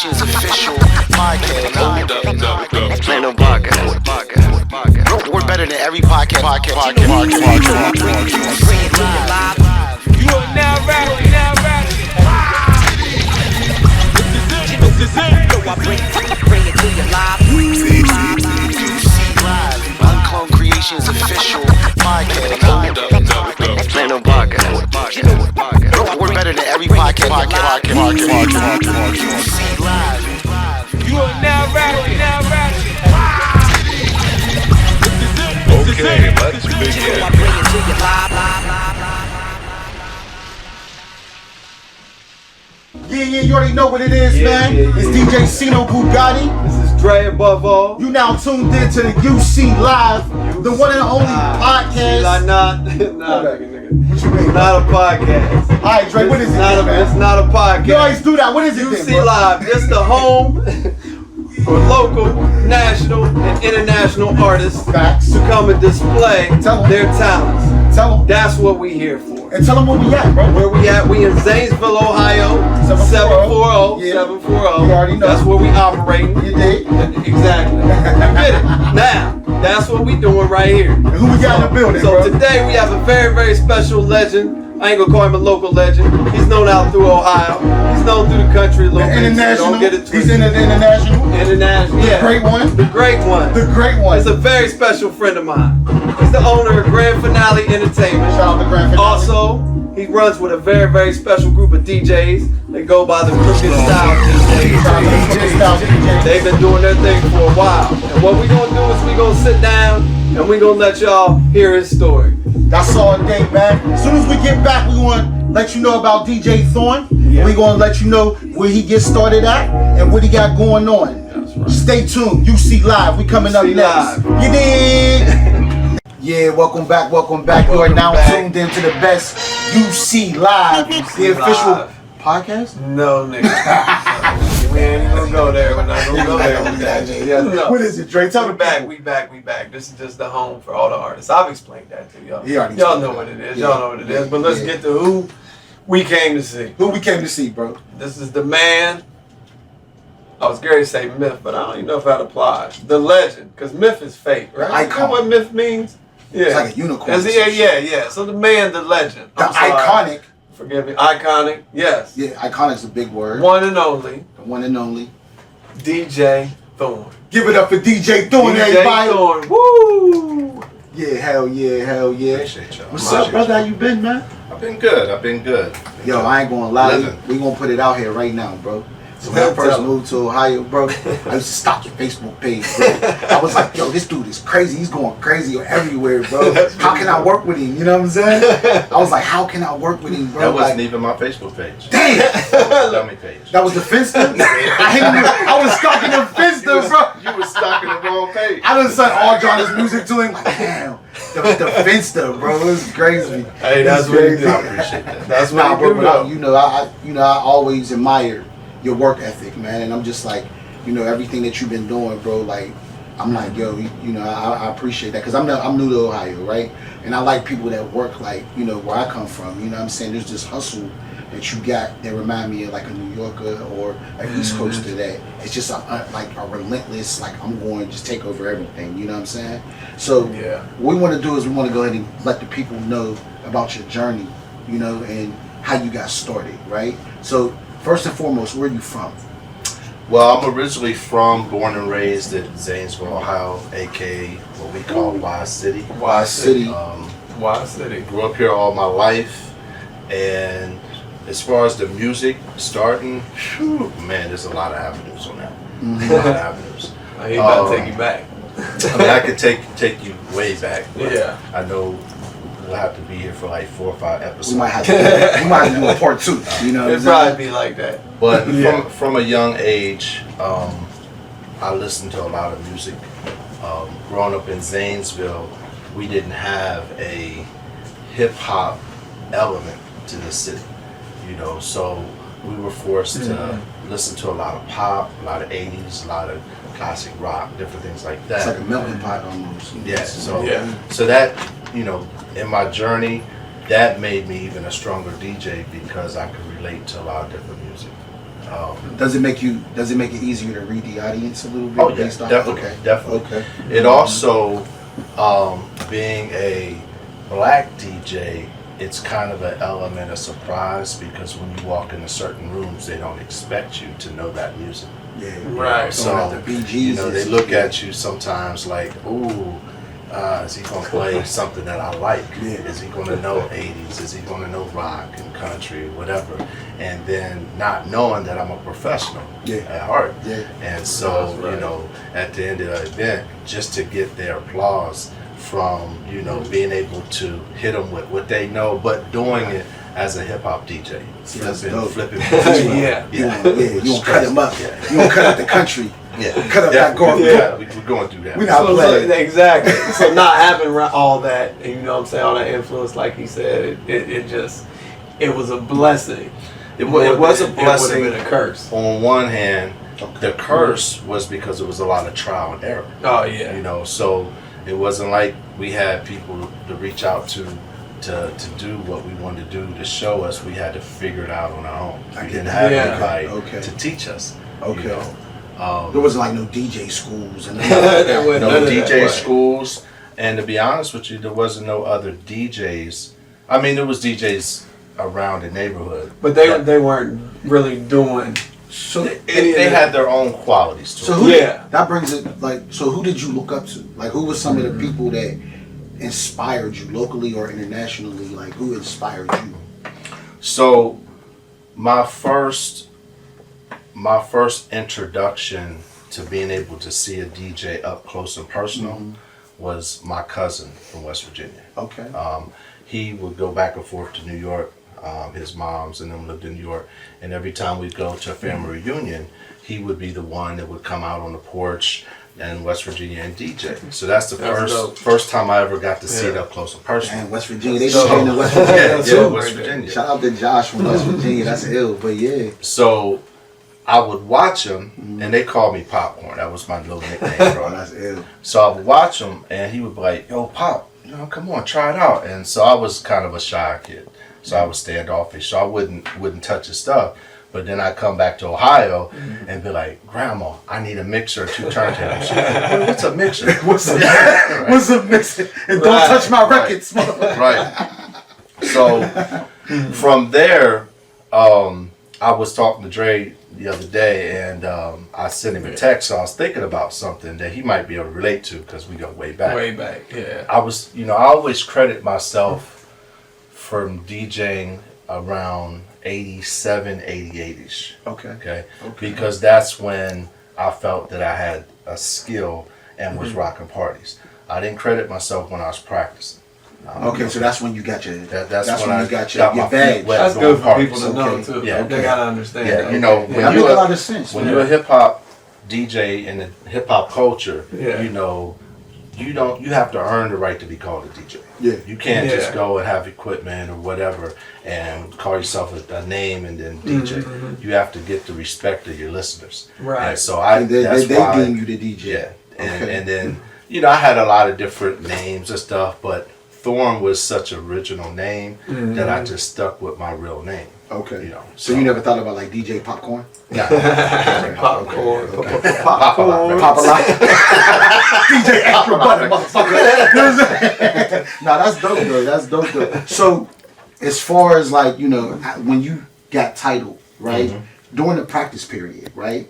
Aspirations official podcast. Man, no podcast. We're better than every podcast. You are now rapping, This is it. I bring it to you live. UnCloned Creations official podcast. Man, no podcast. We're better than every podcast. You are now rapping, Okay, let's begin. I bring it to you live. Yeah, you already know what it is, man. It's DJ Sino Bugatti. This is Dre above all. You now tuned in to the UC Live, the one and only podcast. Not What you mean? not a podcast. Alright, Dre, what is it, Not man? it's not a podcast. You always do that. What is it, then, UC bro? Live, just the home for local, national, and international artists Facts. to come and display Tell 'em. their talents. Tell them. That's what we here for. And tell them where we at, bro. Where we at? We in Zanesville, Ohio. 740. Yeah. 740. You already know. That's where we operating. You dig? Exactly. You get it. Now, that's what we doing right here. And who we got in the building, So bro? today we have a very, very special legend. I ain't gonna call him a local legend. He's known out through Ohio. He's known through the country a little bit. So International. don't get it He's twisted. in the international. International. The Yeah. great one. The great one. The great one. He's a very special friend of mine. He's the owner of Grand Finale Entertainment. Shout out to Grand Finale. Also, he runs with a very, very special group of DJs. They go by the Crookedstyledjs. Shout out to Crookedstyledjs DJ. They've been doing their thing for a while. And what we gonna do is we gonna sit down and we gonna let y'all hear his story. That's all day, man. As soon as we get back, we want to let you know about DJ Thorne. Yeah. We're going to let you know where he gets started at and what he got going on. That's right. Stay tuned. UC Live. We coming up UC next. Live. You dig? Yeah, welcome back. You are now back. tuned into the best UC Live, the official Live. podcast. No, nigga. We ain't even gonna go there. We're not gonna go there with that. Yeah, no. What is it, Dre? Tell We the back, people. we back. This is just the home for all the artists. I've explained that to y'all. He already Y'all told know me what that. it is. Yeah. Y'all know what it is. But let's get to who we came to see. Who we came to see, bro? This is the man. I was going to say myth, but I don't even know if that applies. The legend, because myth is fake, right? The You know icon. what myth means? Yeah. It's like a unicorn. Is he- yeah. So the man, the legend. The I'm sorry. iconic. Forgive me. Iconic. Yes. Yeah, iconic's a big word. One and only The one and only. DJ Thorne. Give it up for DJ Thorne, DJ everybody. Thorne. Woo! Yeah, hell yeah. Appreciate y'all. What's up, brother? How you been, man? I've been good. Yo, I ain't gonna lie. Living. We gonna put it out here right now, bro. So when I first moved to Ohio, bro, I used to stalk your Facebook page, bro. I was like, yo, this dude is crazy. He's going crazy everywhere, bro. How can I work with him? You know what I'm saying? I was like, how can I work with him, bro? That wasn't Like, even my Facebook page. damn, Dummy page. that was the Finsta. I was stalking the Finsta, bro. You was stalking the wrong page. I done sent all John's music to him. Like, damn, the Finsta, bro. It was crazy. Hey, that's It's what he crazy. do. I appreciate that. That's Nah, what bro, he do, but though. I always admired your work ethic, man, and I'm just like, everything that you've been doing, bro. Like, I'm like, yo, I appreciate that because I'm new to Ohio, right? And I like people that work like, where I come from. You know what I'm saying? There's this hustle that you got that remind me of like a New Yorker or an East Coaster that it's just like a relentless, like I'm going to just take over everything. You know what I'm saying? So Yeah. what we want to do is we want to go ahead and let the people know about your journey, and how you got started, right? So first and foremost, where are you from? Well, I'm originally born and raised in Zanesville, Ohio, aka what we call Wise City. Wise City. Wise City. Grew up here all my life, and as far as the music starting, man, there's a lot of avenues on that. Mm-hmm. A lot of avenues. He about to take you back. I mean, I could take you way back. But Yeah. I know we'll have to be here for like 4 or 5 episodes. We might have to do a part 2. You know, what I'm It'd saying? probably be like that. But Yeah. from a young age, I listened to a lot of music. Growing up in Zanesville, we didn't have a hip hop element to the city, so we were forced to listen to a lot of pop, a lot of 80s, a lot of classic rock, different things like that. It's like a melting pot almost. Yeah, so Yeah. that, in my journey, that made me even a stronger DJ because I could relate to a lot of different music. Does it make it easier to read the audience a little bit? Oh yeah, based off? definitely, Okay. definitely. Okay. It also, being a black DJ, it's kind of an element of surprise because when you walk into certain rooms, they don't expect you to know that music. Yeah. Right. So, the BGs, you know, they look at you sometimes like, ooh, is he gonna play something that I like? Yeah. Is he gonna know 80s? Is he gonna know rock and country, whatever? And then not knowing that I'm a professional at heart. Yeah. And so, That's right. you know, at the end of the event, just to get their applause from, you know, being able to hit them with what they know, but doing it as a hip hop DJ. See, that's Flipping, dope. flipping. Yeah. You won't cut him up. Yeah. You won't cut up the country. Yeah. Cut up that garbage. Yeah, we're going through that. We not So, playing. exactly. So not having all that, and you know what I'm saying, all that influence, like he said, it was a blessing. It was a blessing. It would have been a curse. On one hand, the curse was because it was a lot of trial and error. Oh yeah. You know, so it wasn't like we had people to reach out to do what we wanted to do to show us. We had to figure it out on our own. We didn't have anybody to teach us. Okay. You know? There wasn't like no DJ schools and There wasn't No none of that, DJ right. schools, and to be honest with you, there wasn't no other DJs. I mean, there was DJs around the neighborhood, But they weren't really doing. So they had their own qualities to So it. who Yeah. that brings it like so who did you look up to? Like who was some of the people that inspired you locally or internationally? Like who inspired you? So my first introduction to being able to see a DJ up close and personal was my cousin from West Virginia. Okay. He would go back and forth to New York. His moms and them lived in New York, and every time we'd go to a family reunion, he would be the one that would come out on the porch in West Virginia and DJ. So that's the dope. first time I ever got to see it up close and personal. And West Virginia, they So- staying in West Virginia Yeah, too. West Virginia. Shout out to Josh from West Virginia. That's ill, but yeah. So I would watch him, and they called me Popcorn. That was my little nickname Oh, growing up. that's ill. So I would watch him, and he would be like, "Yo, Pop, you know, come on, try it out." And so I was kind of a shy kid, so I was standoffish. So I wouldn't touch his stuff. But then I come back to Ohio and be like, "Grandma, I need a mixer, 2 turntables." She's like, "Well, what's a mixer? What's up? Right. What's up, mixing? And don't touch my records. Right. So from there, I was talking to Dre the other day, and I sent him a text. So I was thinking about something that he might be able to relate to because we go way back. Way back, yeah. I always credit myself from DJing around 87, 88-ish. Okay. Because that's when I felt that I had a skill and was rocking parties. I didn't credit myself when I was practicing. Okay, so that's when you got your That's when when you I got got your my badge. feet wet. That's going good for parties. people to know Okay. too. Yeah, They gotta understand. Yeah, that. you know, Okay. when That you makes a lot of sense. when man. you're a hip hop DJ in the hip hop culture, Yeah. you know, you have to earn the right to be called a DJ. Yeah. You can't Yeah. just go and have equipment or whatever and call yourself a name and then DJ. You have to get the respect of your listeners. Right. And so They that's why deem you the DJ. yeah. And, Okay. and then, you know, I had a lot of different names and stuff, but Thorne was such an original name that I just stuck with my real name. Okay. You know, so you never thought about like DJ Popcorn? Yeah. Popcorn. Okay. Popcorn. Pop a lot. DJ Extra Butter, motherfucker. Nah, that's dope though. That's dope though. So, as far as like, you know, when you got titled, right? During the practice period, right?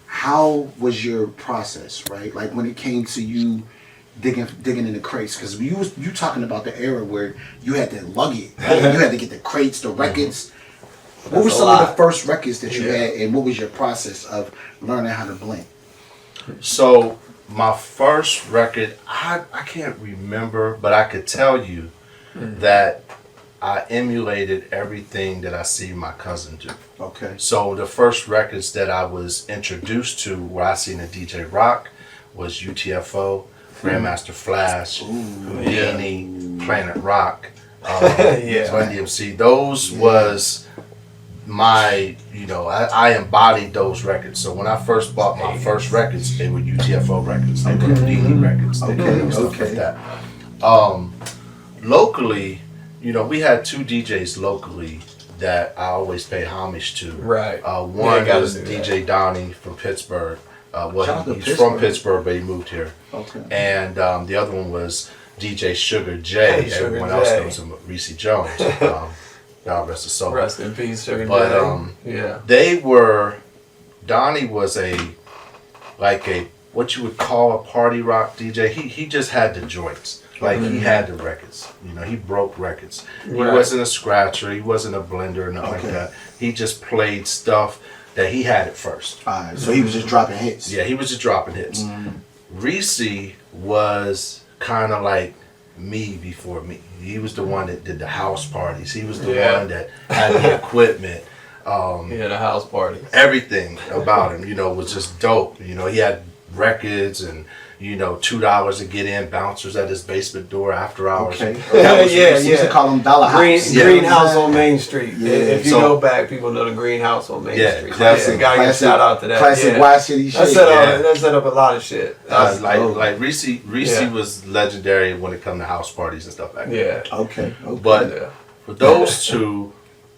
How was your process, right? Like when it came to you digging in the crates, because you talking about the era where you had to lug it, right? You had to get the crates, the records. What were That's a some of the lot. first records that you Yeah. had, and what was your process of learning how to blend? So my first record, I can't remember, but I could tell you that I emulated everything that I see my cousin do. Okay. So the first records that I was introduced to where I seen a DJ rock was UTFO, Grandmaster Flash, Houdini, Planet Rock, Yeah. Run DMC. Those was my, you know, I embodied those records. So when I first bought my first records, they were UTFO records, they were Houdini records, they were stuff like that. Locally, you know, we had 2 DJs locally that I always pay homage to. Right. One gotta is do DJ Donnie from Pittsburgh. Shout out to He's from Pittsburgh, but he moved here. Okay. And the other one was DJ Sugar J. Hey, Sugar Everyone J. else knows him, Reese Jones. God rest his soul. Rest in peace, Sugar But yeah. they were. Donnie was what you would call a party rock DJ. He just had the joints. Like he had the records. You know, he broke records. He wasn't a scratcher. He wasn't a blender or nothing like that. He just played stuff that he had it first. Alright, so he was just dropping hits. Yeah, he was just dropping hits. Reese was kind of like me before me. He was the one that did the house parties. He was the one that had the equipment. He had a house party. Everything about him, you know, was just dope. You know, he had records and, you know, $2 to get in, bouncers at his basement door after hours. Okay. We used to call them Dollar House. Greenhouse on Main Street. Yeah. If you go back, people know the Greenhouse on Main Street. Classic. Gotta give a shout out to that. Classic Y City shit. That set up a lot of shit. Like Reese was legendary when it come to house parties and stuff like that. Yeah. Okay. But for those two,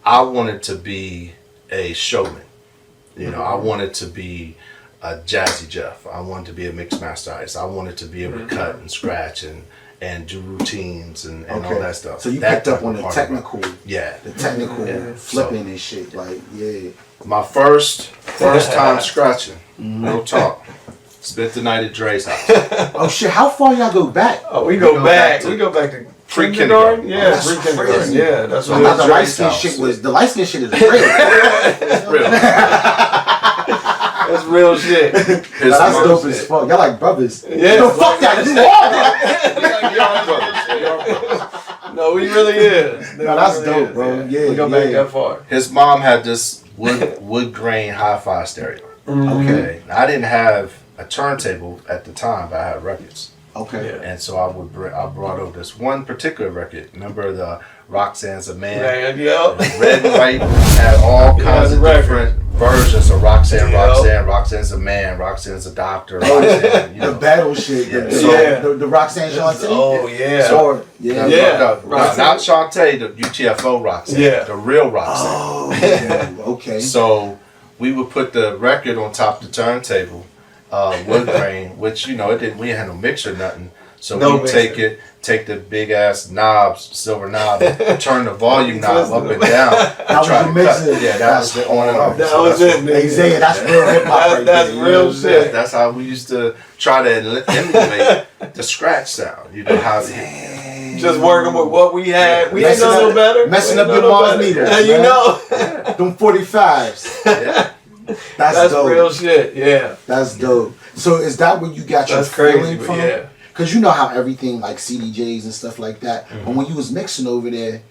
I wanted to be a showman. You know, I wanted to be a Jazzy Jeff. I wanted to be a mix master artist. I wanted to be able to cut and scratch and do routines and all that stuff. So you that picked up on the technical, the flipping and shit. Like, my first time scratching. No talk. Spent the night at Dre's house. Oh shit! How far y'all go back? Oh, we go back. We go back to pre-kindergarten. Yeah, that's pre-kindergarten. crazy. Yeah, that's So what now the light Dre's skin house. shit was the light skin shit is real. Real. That's real shit. That's dope as fuck. Y'all like brothers. Yeah. No, fuck that. You are. No, we really is. No, that's dope, bro. Yeah, we go back that far. His mom had this wood grain hi-fi stereo. Okay. I didn't have a turntable at the time, but I had records. Okay. Yeah. And so I brought over this one particular record. Remember the Roxanne's a Man? Red and white had all kinds of different versions of Roxanne. Roxanne's a man. Roxanne's a doctor. Roxanne, you know. The battle shit. Yeah. The Roxanne Shantae. Oh yeah. So, Not Shantae, the UTFO Roxanne. Yeah. The real Roxanne. Oh, yeah. Okay. So we would put the record on top of the turntable, wood grain, which, you know, we didn't have no mixer or nothing. So we take the big ass knobs, silver knob, turn the volume knob up and down. That was the mixer. Yeah, that was the on and off. That was it. Isaiah, that's real hip hop. That's real shit. That's how we used to try to emulate the scratch sound. You know how just working with what we had. We ain't know no better. Messing up your mom's needles. Yeah, you know. Them 45s. Yeah. That's dope. Real shit. Yeah. That's dope. So is that where you got your feeling from? Yeah. Because you know how everything like CDJs and stuff like that. But when you was mixing over there,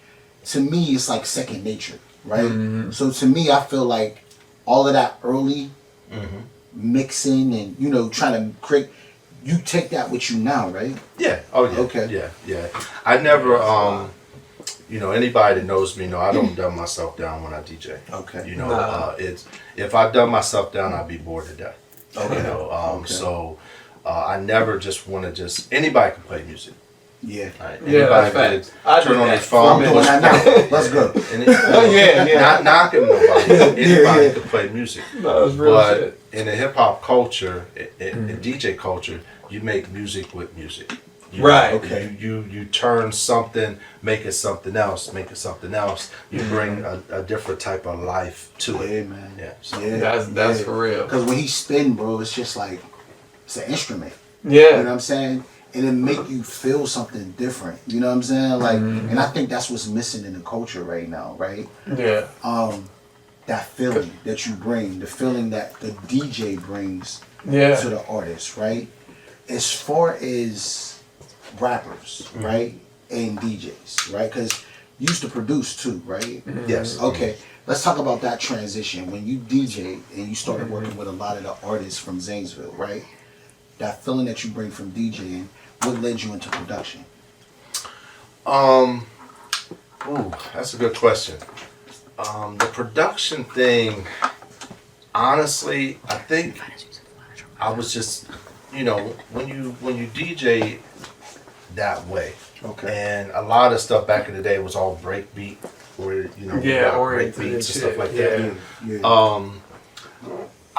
to me it's like second nature, right? So to me, I feel like all of that early mixing and, you know, trying to create, you take that with you now, right? Yeah. Oh yeah. Okay. Yeah. I never you know, anybody that knows me know I don't dumb myself down when I DJ. Okay. You know, it's if I dumb myself down, I'd be bored to death. Okay. You know, so I never just want to just anybody can play music. Yeah. Right? Yeah, Anybody that's fact. can turn on their I'm phone. doing that now. Let's go. Not knocking nobody. Anybody can play music. No, it's real But shit. in the hip hop culture, in DJ culture, you make music with music. Right. Okay. You turn something, make it something else, make it something else. You bring a different type of life to it. Yeah, man. Yeah. So. Yeah. That's for real. Because when he spin, bro, it's just like, it's an instrument. Yeah. You know what I'm saying? And it make you feel something different. You know what I'm saying? Like, and I think that's what's missing in the culture right now, right? Yeah. That feeling that you bring, the feeling that the DJ brings to the artist, right? As far as rappers, right? And DJs, right? Because you used to produce too, right? Yes. Okay. Let's talk about that transition. When you DJ and you started working with a lot of the artists from Zanesville, right? That feeling that you bring from DJing, what led you into production? That's a good question. The production thing, honestly, I think I was just, you know, when you DJ that way, Okay. and a lot of stuff back in the day was all breakbeat. where you know, Yeah, rock, oriented break beats and and stuff shit, like yeah. that.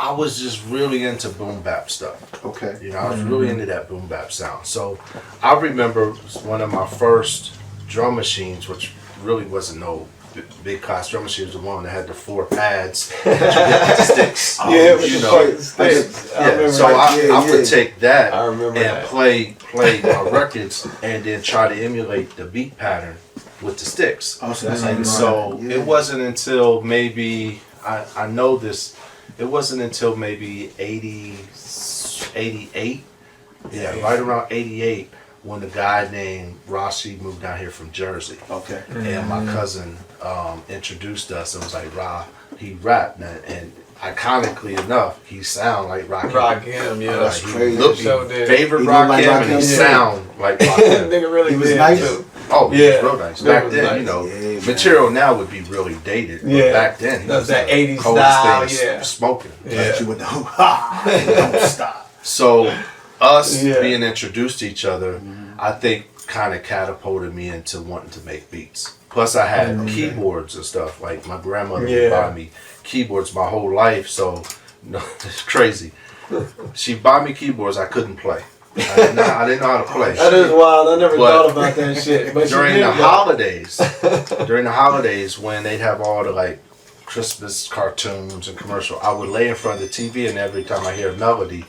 I was just really into boom bap stuff. Okay. You know, I was really into that boom bap sound. So I remember one of my first drum machines, which really wasn't no big class drum machine, was the one that had the 4 pads that you get with the sticks. Yeah, with you the know. fucking sticks. I Yeah, remember so that. I would take that I remember and that. play my records and then try to emulate the beat pattern with the sticks. Oh, so that's how you And learned. so Yeah. it wasn't until maybe, I know this, it wasn't until maybe 88, right around 88, when a guy named Rossi moved down here from Jersey. Okay. And my cousin introduced us and was like, he rapped. And iconically enough, he sound like Rakim. Rakim, yeah. That's He crazy. looked, So did. favorite He looked like Rakim, and he Rakim, yeah. sound like Rakim. Nigga really He was did, nice. too. Oh, Yeah. yeah, real nice. That Back was then, nice. you know, Yeah, man. material now would be really dated. But Yeah. back then, he That was was that the 80s coldest style, thing yeah. smoking. Yeah. Hit you with the hoo-ha. Don't stop. So us Yeah. being introduced to each other, I think kind of catapulted me into wanting to make beats. Plus I had keyboards and stuff. Like my grandmother would Yeah. buy me keyboards my whole life. So no, it's crazy. She'd buy me keyboards I couldn't play. I didn't know how to play. That is wild. I never But thought about that shit. But during you the did, though. holidays when they'd have all the like Christmas cartoons and commercial, I would lay in front of the TV and every time I hear a melody,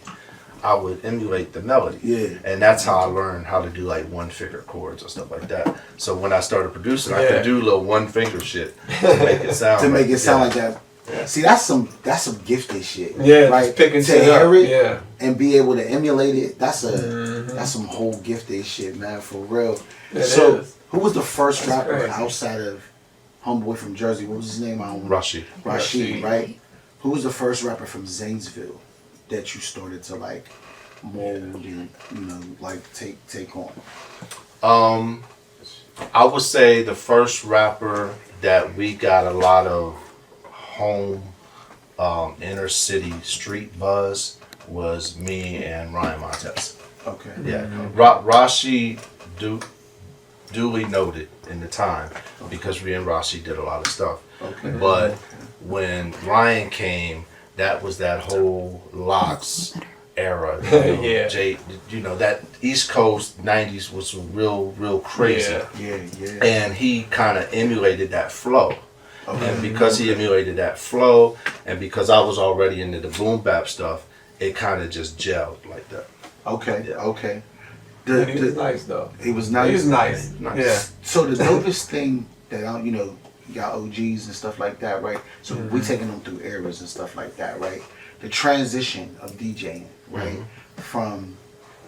I would emulate the melody. Yeah. And that's how I learned how to do like 1-finger chords and stuff like that. So when I started producing, I Yeah. could do little 1-finger shit to make it sound To make it sound yeah. like that. See, that's some gifted shit. Yeah, right? just picking to shit hear up. it Yeah. and be able to emulate it. That's some whole gifted shit, man, for real. It So, is. who was the first That's rapper crazy. outside of Homeboy from Jersey? What was his name? I don't know. Rushy. Rashid, right? Who was the first rapper from Zanesville that you started to like mold and like take on? I would say the first rapper that we got a lot of home inner city street buzz was me and Ryan Montez. Okay. Yeah, Rashi duly noted in the time because me and Rashi did a lot of stuff. Okay. But when Ryan came, that was that whole Locks era. Yeah. That East Coast '90s was real crazy. Yeah. Yeah. And he kind of emulated that flow. Okay. And because he emulated that flow, and because I was already into the boom bap stuff, it kind of just gelled like that. Okay. Yeah. Okay. And he was nice, though. He was nice. He was nice. Nice. Yeah. So the dopest thing that you got OGs and stuff like that, right? So we taking them through eras and stuff like that, right? The transition of DJing, right, from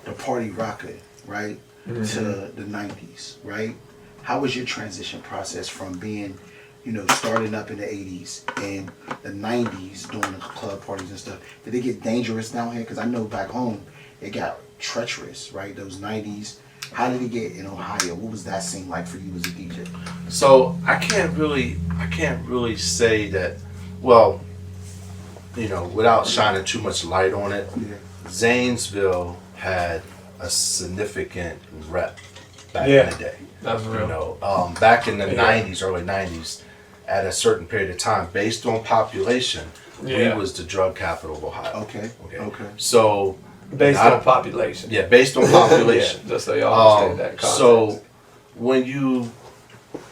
the party rocker, right, to the '90s, right? How was your transition process from being, starting up in the '80s and the '90s doing the club parties and stuff? Did it get dangerous down here? Because I know back home it got treacherous, right? Those '90s. How did it get in Ohio? What was that scene like for you as a DJ? So I can't really say that. Well, without shining too much light on it, Yeah. Zanesville had a significant rep back Yeah. in the day. That's real. Back in the Yeah. '90s, early '90s, at a certain period of time, based on population, Yeah. we was the drug capital of Ohio. Okay. So Based I- on population. yeah, based on population. Yeah, just so y'all understand that context. So when you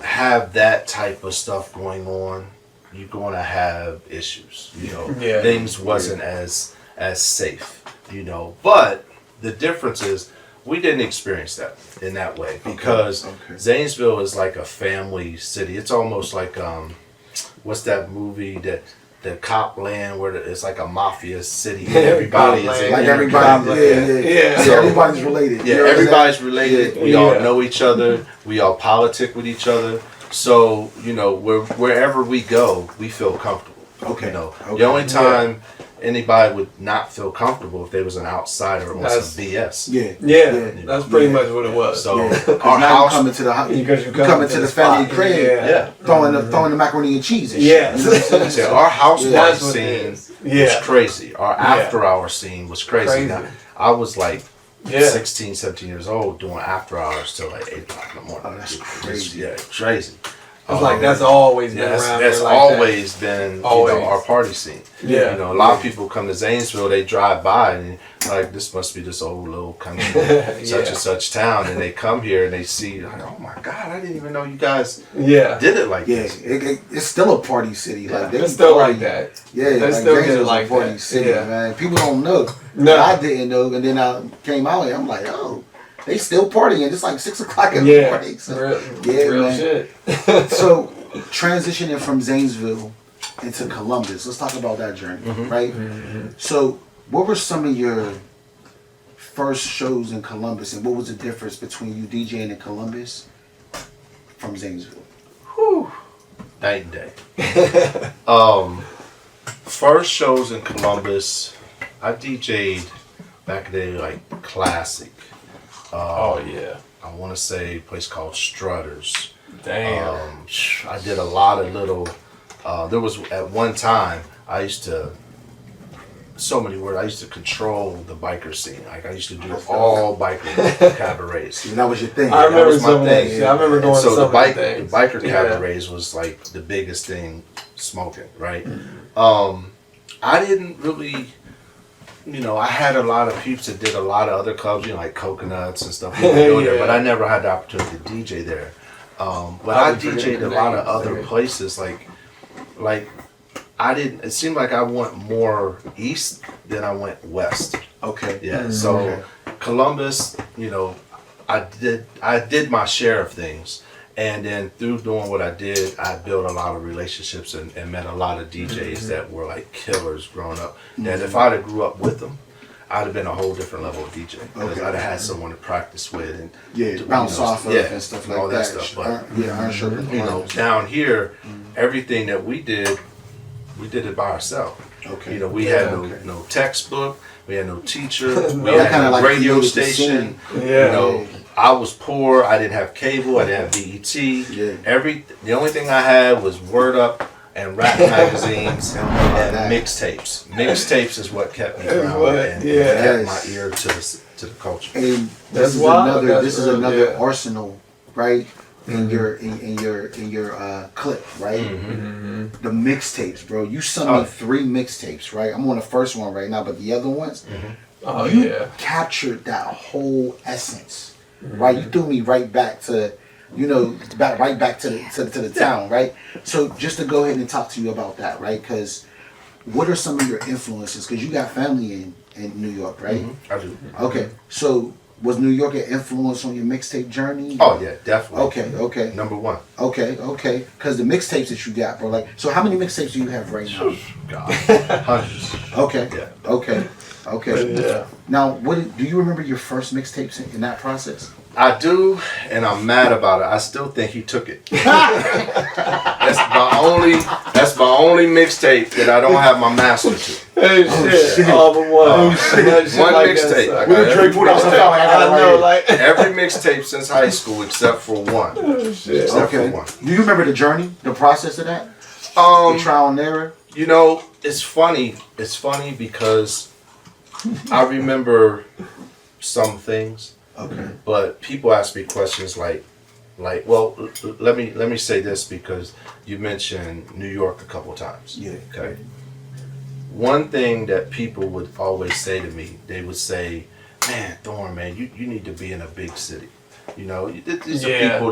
have that type of stuff going on, you're going to have issues. Yeah. Things wasn't as safe. But the difference is we didn't experience that in that way because Okay. Zanesville is like a family city. It's almost like what's that movie that the cop land where it's like a mafia city and everybody is Copland. in Like there. everybody, Yeah. So everybody's related. Yeah, You know what I'm everybody's related. We all Yeah. know each other. We all politic with each other. So wherever we go, we feel comfortable. Okay. The Okay. only time anybody would not feel comfortable if they was an outsider on That's- some BS. Yeah. Yeah, that's pretty much what it was. So Yeah. 'Cause our now house, you coming to the house. Because you You coming to the family spot. crib. Yeah. Throwing the macaroni and cheese and Yeah. shit. You know what I'm yeah, saying? our house Yeah. party That's what it scene is. was Yeah. crazy. Our after hour scene was crazy. Crazy. Now, I was like Yeah. 16, 17 years old doing after hours till like 8 o'clock in the morning. Oh, that's It was- crazy. Yeah, crazy. It's like that's always been around. That's like always been always. our party scene. Yeah. A lot of people come to Zanesville, they drive by and like, this must be this old little country such and such town, and they come here and they see, like, oh my God, I didn't even know you guys did it like this. It's still a party city. Like it's still party, like that. Yeah, they like still get it Zanesville's like a party that. city, man. People don't know. No. But I didn't know, and then I came out and I'm like, oh, they still partying. It's like 6 o'clock in the morning. So, real man. shit. So transitioning from Zanesville into Columbus, let's talk about that journey, right? So what were some of your first shows in Columbus, and what was the difference between you DJing in Columbus from Zanesville? Whew. Night and day. First shows in Columbus, I DJ'd back in the day, like Classic. Yeah. I want to say a place called Strutters. Damn. I did a lot of little. There was at one time I used to. So many words. I used to control the biker scene. Like I used to do all biker cabarets. And that was your thing. I That remember was my some of that thing. shit. I remember going to So some the of the things. biker Yeah. cabarets was like the biggest thing smoking, right? I didn't really, I had a lot of peeps that did a lot of other clubs, like Coconuts and stuff. There, but I never had the opportunity to DJ there. But I DJ'd a lot of other places, like I didn't. It seemed like I went more east than I went west. Okay. Yeah. So Columbus, I did my share of things, and then through doing what I did, I built a lot of relationships and met a lot of DJs that were like killers growing up. That if I'd have grew up with them, I'd have been a whole different level of DJ because I'd have had someone to practice with and bounce off of and stuff like all that. Stuff. But Down down here, everything that we did it by ourselves. Okay. We had no textbook, we had no teacher, we Y'all had kinda no like radio created the station. Yeah. I was poor. I didn't have cable. I didn't have BET. The only thing I had was Word Up and rap magazines and mixtapes. Mixtapes is what kept me around and kept my ear to the culture. And This is another arsenal, right? In your clip, right? The mixtapes, bro. You sent me 3 mixtapes, right? I'm on the first one right now, but the other ones, you captured that whole essence, right? You threw me right back to, right back to the town, right? So just to go ahead and talk to you about that, right? Because what are some of your influences? Because you got family in New York, right? I do. Okay, so was New York an influence on your mixtape journey? Oh yeah, definitely. Okay. Number one. Okay. Because the mixtapes that you got, bro, so how many mixtapes do you have right now? God, hundreds. Okay. Yeah. Okay. Yeah. Now, do you remember your first mixtapes in that process? I do, and I'm mad about it. I still think he took it. That's my only mixtape that I don't have my master to. Hey, shit. All but one. One mixtape. I got every mixtape. I know, like. Every mixtape since high school except for one. Shit. Except for one. Do you remember the journey, the process of that? The trial and error? It's funny. It's funny because I remember some things. Okay. But people ask me questions like, well, let me say this because you mentioned New York a couple times. Yeah. Okay. One thing that people would always say to me, they would say, "Man, Thorne, man, you need to be in a big city." These are people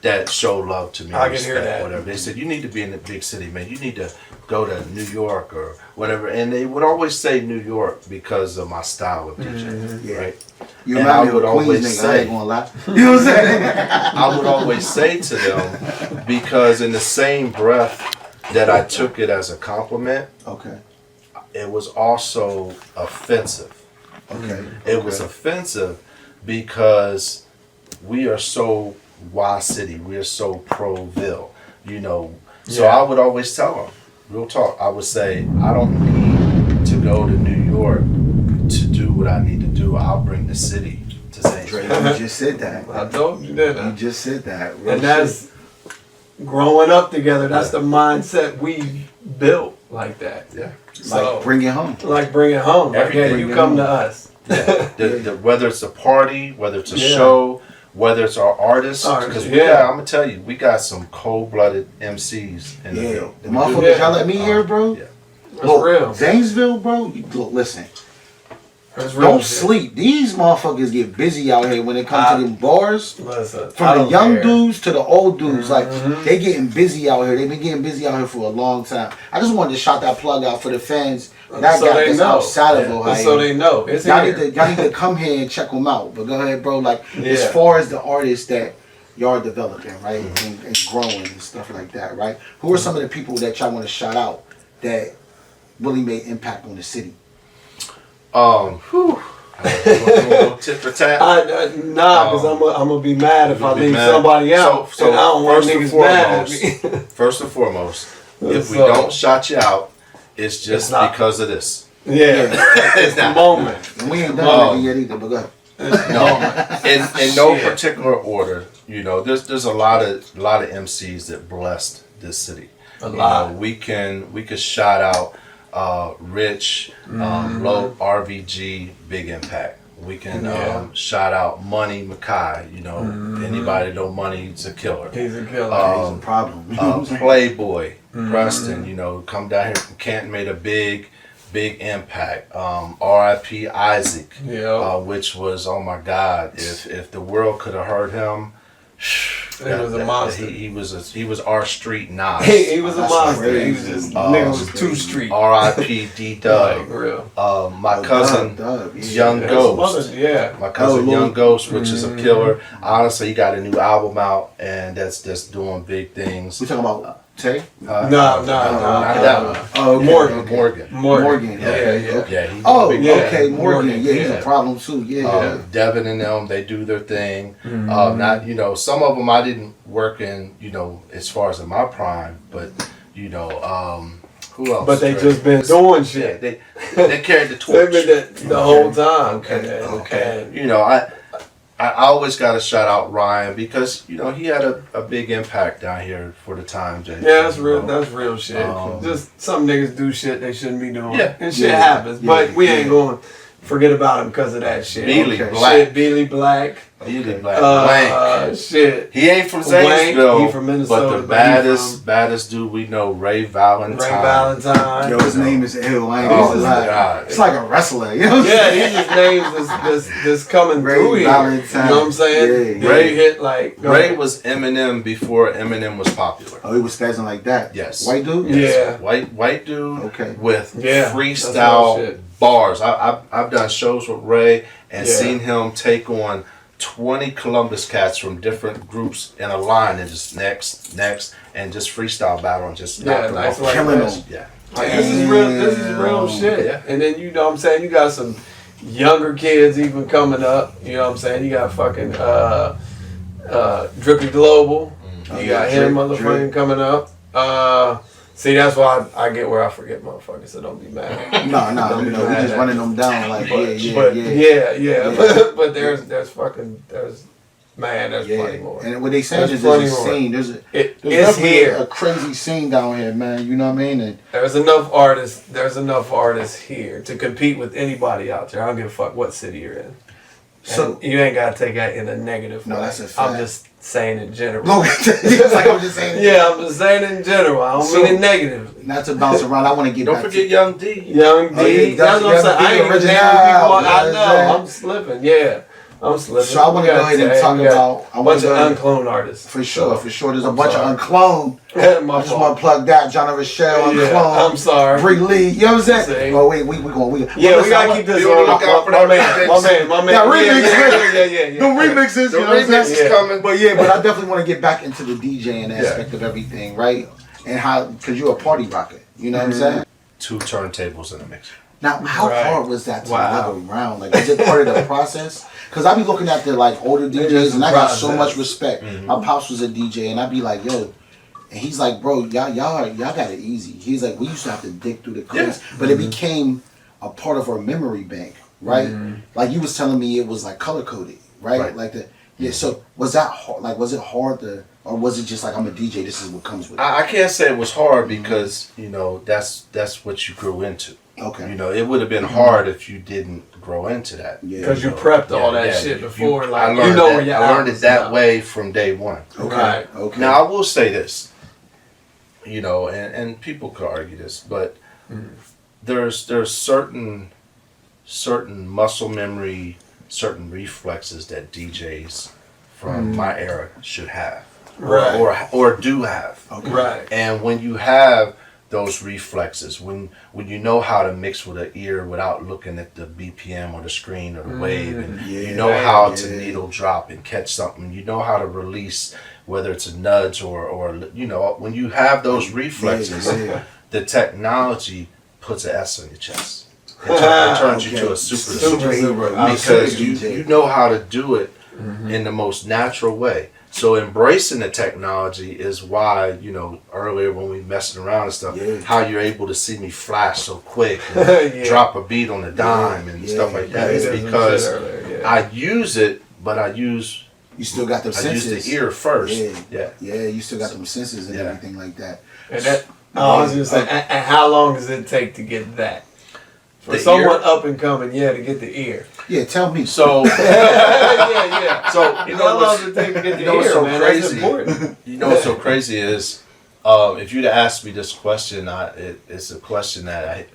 that show love to me. I can hear that. Whatever. They said, "You need to be in a big city, man. You need to go to New York or whatever." And they would always say New York because of my style of DJ, right? You And remind I me would of Queens always nigga, I say, ain't gonna lie. You know what I'm saying? I would always say to them, because in the same breath that I took it as a compliment, Okay. it was also offensive. Okay. It was offensive because we are so Y-City, we are so pro-Ville, So I would always tell them, real talk, I would say, I don't need to go to New York to do what I need to do. I'll bring the city to Zanesville. You just said that. I told you that. You just said that. And that's growing up together. That's the mindset we built like that. Yeah. Like, bring it home. Like bring it home. Like, hey, you come to us. Whether it's a party, whether it's a show, whether it's our artists, because I'm gonna tell you, we got some cold-blooded MCs in the field. The motherfuckers y'all let me hear, bro. Yeah. That's real. Zanesville, bro. Look, listen. That's real Don't shit. sleep. These motherfuckers get busy out here when it comes to them bars. Listen, From the young dudes to the old dudes, like Mm-hmm. they getting busy out here. They've been getting busy out here for a long time. I just wanted to shout that plug out for the fans. That So got they this know. outside of Ohio. So they know. It's y'all here. need to come here and check them out. But go ahead, bro. Like as Yeah. far as the artists that y'all are developing, right, and growing and stuff like that, right. Who are some of the people that y'all want to shout out that really made impact on the city? Tit for tat. Because I'm gonna be mad if I leave somebody out. So and I don't want first and niggas mad at foremost, me. first and foremost, if we So- don't shout you out, it's just It's not. because of this. Yeah, it's the moment. And we ain't done that yet either. But go ahead. In no Shit. particular order, you know, there's a lot of MCs that blessed this city. A lot. You know, we can shout out Rich, Low, RVG, Big Impact. We can shout out Money Mackay. You know, anybody know Money's a killer. He's a killer. He's a problem. Playboy, Preston. You know, come down here from Canton, made a big impact. R.I.P. Isaac, which was, oh my God, if the world could have heard him. He was a monster. He was our street Nas. He was a That's monster. crazy. He was just nigga was too street. R.I.P. D Dub. Like, real. My cousin Dub, yeah. Young His Ghost. mother- yeah. My cousin Lord. Young Ghost, which is a killer. Honestly, he got a new album out, and that's doing big things. We talking about Tay? Not No. that one. Oh, okay. Morgan. Morgan. Morgan. Yeah, Okay. yeah. Okay. Yeah, he's Oh, a big Yeah. okay. Morgan. Morgan, Yeah, he's yeah. a problem too. Yeah. Devin and them, they do their thing. Not, you know, some of them I didn't work in, you know, as far as in my prime, but you know, who else? But they just been doing shit. Yeah, they carried the They've torch. been the whole time. Okay. And You know, I always got to shout out Ryan because you know he had a big impact down here for the times. That, yeah, that's you real. know, That's real shit. Um, Just some niggas do shit they shouldn't be doing. Yeah. And shit Yeah. happens. But Yeah. we ain't going to forget about him because of that shit. Beely Okay. Black. Shit, Beely Black. Beely Black. Wank. Shit. He ain't from Wank, Zanesville, he from Minnesota, but the but he baddest dude we know, Ray Valentine. Ray Valentine. Yo, his name is ill. I ain't Oh, gonna lie. God. It's like a wrestler. You know what I'm Yeah, saying? he just names this coming Ray through here. Valentine. You know what I'm saying? Yeah, Ray hit like Ray was Eminem before Eminem was popular. Oh, he was spazzing like that. Yes. White dude. Yeah. White dude Okay. with Yeah, that's real freestyle shit. bars. I've done shows with Ray and Yeah. seen him take on 20 Columbus cats from different groups in a line and just next and just freestyle battle and just knock them nice off. like Killing that. them. Yeah. Like, this is real shit. Yeah. And then you know what I'm saying, you got some younger kids even coming up. You know what I'm saying? You got fucking Drippy Global. You got him motherfucking coming up. See, that's why I get where I forget motherfuckers, so don't be mad. No, Don't you be know, we mad just at running me. them down like But yeah. yeah. But there's plenty more. And what they saying There's is there's a plenty more. scene. There's It's definitely here. a crazy scene down here, man. You know what I mean? And There's enough artists here to compete with anybody out there. I don't give a fuck what city you're in. so And you ain't gotta take that in a negative way. No, that's a I'm fact. just saying in general. look, it's like I'm just saying. Yeah, I'm just saying in general. I don't So- mean it negatively. Not to bounce around. I want to get Don't back forget Young D. Young D. Oh, yeah, That's what I'm saying. I ain't even naming people. I original, know. I'm slipping. Yeah. I'm slipping. So I wanna We got go ahead and Tay, talk we got about- I a wanna bunch of go ahead- uncloned artists. For sure. There's a I'm bunch sorry. of uncloned. My I just want fault. to plug that. John Rochelle, Yeah, uncloned. I'm sorry. Bree Lee. You know what I'm saying? See? Oh, wait, we going. Yeah, we gotta keep this Be on the lookout for on. My that man. Yeah, Yeah, remix. yeah. The remixes, The you know what I'm remix saying? is Yeah. coming. But yeah, but I definitely want to get back into the DJing aspect of everything, right? And how, because you're a party rocker. You know what I'm saying? 2 turntables in the mix. Now, how Right. hard was that to Wow. level around? Like, is it part of the process? Because I be looking at the like older DJs, and I got so much respect. My pops was a DJ, and I be like, yo. And he's like, bro, y'all got it easy. He's like, we used to have to dig through the clips, but it became a part of our memory bank, right? Like you was telling me, it was like color coded, right? Right. Like Yeah. So was that hard? Like, was it hard to, or was it just like I'm a DJ? This is what comes with it. I can't say it was hard because that's what you grew into. Okay. It would have been hard if you didn't grow into that. Yeah. Because you prepped all that shit before. I Like, learned where your I learned it album's that at. way from day one. Okay. Right. Okay. Now I will say this, and people could argue this, but there's certain muscle memory, certain reflexes that DJs from my era should have, Right. or do have. Okay. Right. And when you have those reflexes, when you know how to mix with an ear without looking at the BPM or the screen or the wave, and you know how to needle drop and catch something, you know how to release, whether it's a nudge or when you have those reflexes, the technology puts an S on your chest. It turns you to a superhero because you know how to do it in the most natural way. So embracing the technology is why, earlier when we messing around and stuff, how you're able to see me flash so quick and drop a beat on a dime and stuff like that is because I use it, but you still got them senses. I use the ear first. Yeah, you still got them senses and everything like that. And that, I was just saying, and how long does it take to get that? For The someone ear? up and coming, to get the ear. Yeah, tell me. So yeah. So How long does it take to get the what's ear, so man? crazy? That's important. What's so crazy is, if you'd asked me this question, it's a question that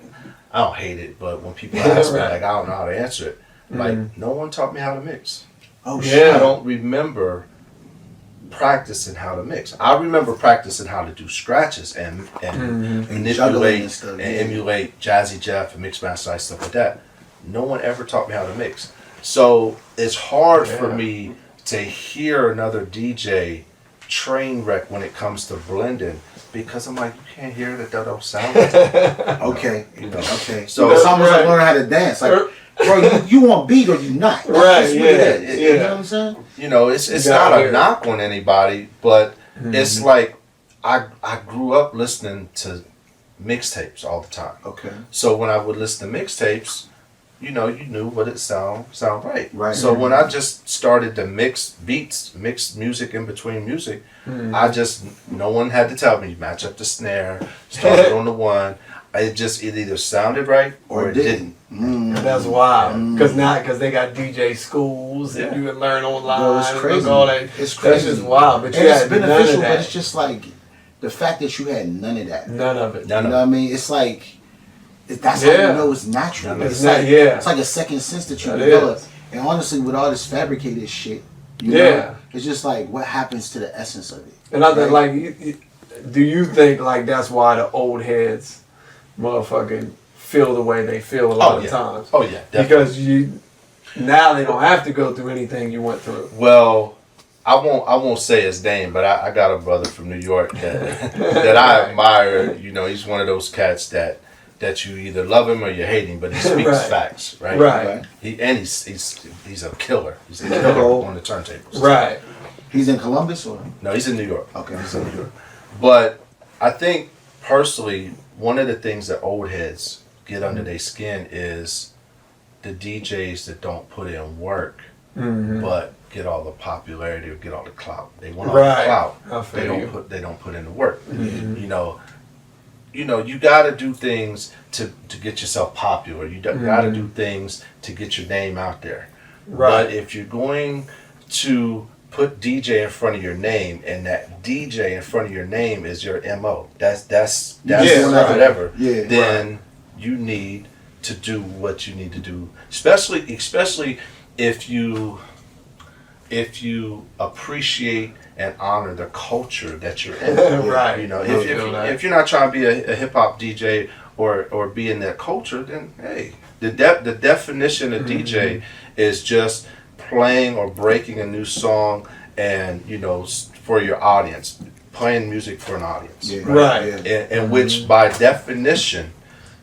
I don't hate it, but when people ask me, like, I don't know how to answer it. Like, no one taught me how to mix. Oh shit. I don't remember practicing how to mix. I remember practicing how to do scratches and manipulate and stuff, and emulate Jazzy Jeff and Mixmaster Ice, stuff like that. No one ever taught me how to mix. So it's hard for me to hear another DJ train wreck when it comes to blending because I'm like, you can't hear that don't sound like that. Okay. Okay. So it's almost like learning how to dance. Like, bro, you want beat or you not? Right, You know what I'm saying? It's not a knock on anybody, but it's like I grew up listening to mixtapes all the time. Okay. So when I would listen to mixtapes, you knew what it sound right. Right. So when I just started to mix beats, mix music in between music, no one had to tell me, match up the snare, start it on the one. It either sounded right or it didn't. That's wild. Because they got DJ schools and you can learn online. Bro, it's crazy. All that. It's crazy. That's just wild. But and you it's had none of beneficial, that. but it's just like the fact that you had none of that. None of it. You know what I mean? It's like that's how you know it's natural. It's like a second sense that you develop. And honestly, with all this fabricated shit, you know, it's just like what happens to the essence of it. And I think, do you think like that's why the old heads, motherfucking, feel the way they feel a lot of times? Oh yeah, definitely. Because now they don't have to go through anything you went through. Well, I won't say his name, but I got a brother from New York that I admire. He's one of those cats that you either love him or you hate him, but he speaks facts, right? Right. He's a killer. He's a killer on the turntables. Right. He's in Columbus or? No, he's in New York. Okay. He's in New York. But I think personally, one of the things that old heads get under their skin is the DJs that don't put in work, but get all the popularity or get all the clout. They want all the clout. They don't put in the work. You got to do things to get yourself popular. You got to do things to get your name out there. Right. But if you're going to put DJ in front of your name, and that DJ in front of your name is your MO, that's whatever. Yeah. Then you need to do what you need to do, especially if you appreciate and honor the culture that you're in. Right. If you're not trying to be a hip hop DJ or be in that culture, then hey, the definition of DJ is just playing or breaking a new song and for your audience, playing music for an audience. Yeah. Right. And which by definition,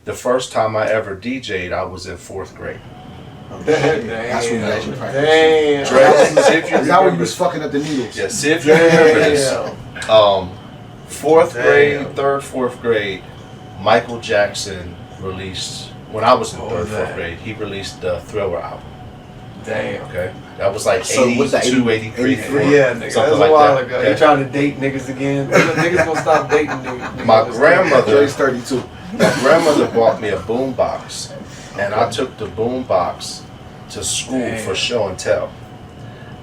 the first time I ever DJ'd, I was in 4th grade. That's when you actually practice. Damn. See if you Is that when you was fucking up the needles? Yeah, see if you remember this. 4th grade, 3rd, 4th grade, Michael Jackson released, when I was in 3rd, 4th grade, he released the Thriller album. Damn. Okay, that was like So what's that, 82, 83. 83? Yeah, nigga. That's Something a like while that. ago. Yeah. You trying to date niggas again? Niggas gonna stop dating niggas. My grandmother, Dre's 32. my grandmother bought me a boom box, and I took the boom box to school Damn. for show and tell.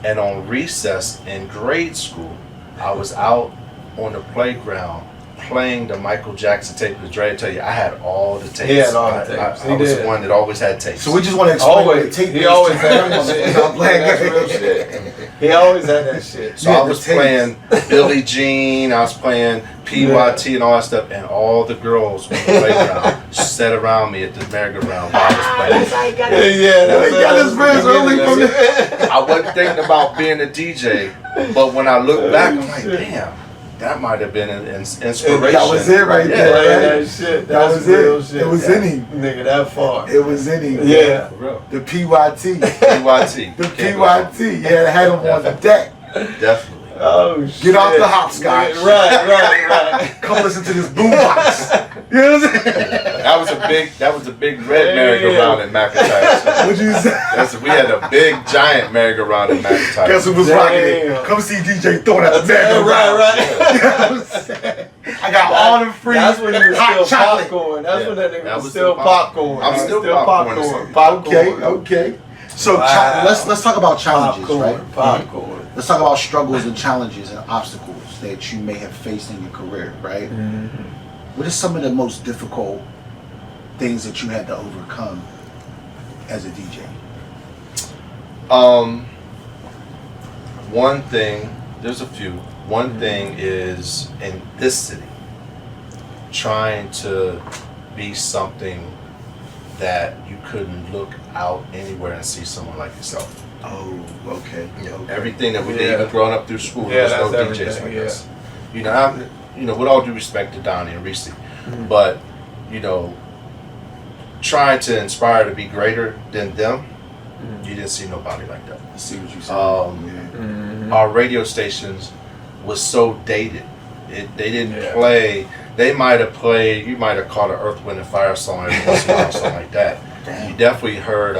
And on recess in grade school, I was out on the playground playing the Michael Jackson tape. Because Dre tell you, I had all the tapes. He had all the I- tapes. I He was did. the one that always had tapes. So we just want to explain what the Always. tape He is always to had that grandmother shit. without playing That's real games. shit. He always had that shit. So Yeah, I the was tapes. playing Billie Jean, I was playing PYT and all that stuff, and all the girls on the playground sat around me at the merry-go-round while I was playing. Yeah, that's He got his friends early from the. I wasn't thinking about being a DJ, but when I look back, I'm like, damn, that might have been an inspiration. That was it right Yeah. there. That shit. That That's was real it. shit. It was in him. Nigga, that far. It was in him. Yeah. For real. The PYT. PYT. The Can't go wrong. PYT. Yeah, it had him on the deck. Definitely. Oh shit. Get off the hopscotch. Right. Come listen to this boombox. You know what I'm saying? That was a big red merry-go-round in McIntyre. What'd you say? We had a big giant merry-go-round in McIntyre. Guess who was Damn. rocking it? Come see DJ Thorne at the merry-go-round. Right. You know what I'm saying? I got all the free That's when you was hot still chocolate. popcorn. That's Yeah. when that nigga That was was still still popcorn. I'm still popcorn. Okay. So Wow. let's talk about challenges, Popcorn. right? Popcorn. Let's talk about struggles and challenges and obstacles that you may have faced in your career, right? What are some of the most difficult things that you had to overcome as a DJ? One thing, there's a few. One thing is in this city, trying to be something that you couldn't look out anywhere and see someone like yourself. Oh, okay. Okay. Everything that we Yeah. did, even growing up through school, Yeah, there's no that's DJs everything, like yeah. us. You know, with all due respect to Donnie and Reese, but trying to inspire to be greater than them, you didn't see nobody like that. I see what you said. Our radio stations was so dated. They didn't Yeah. play. They might have played. You might have caught an Earth, Wind and Fire song every once in a while, something like that. You definitely heard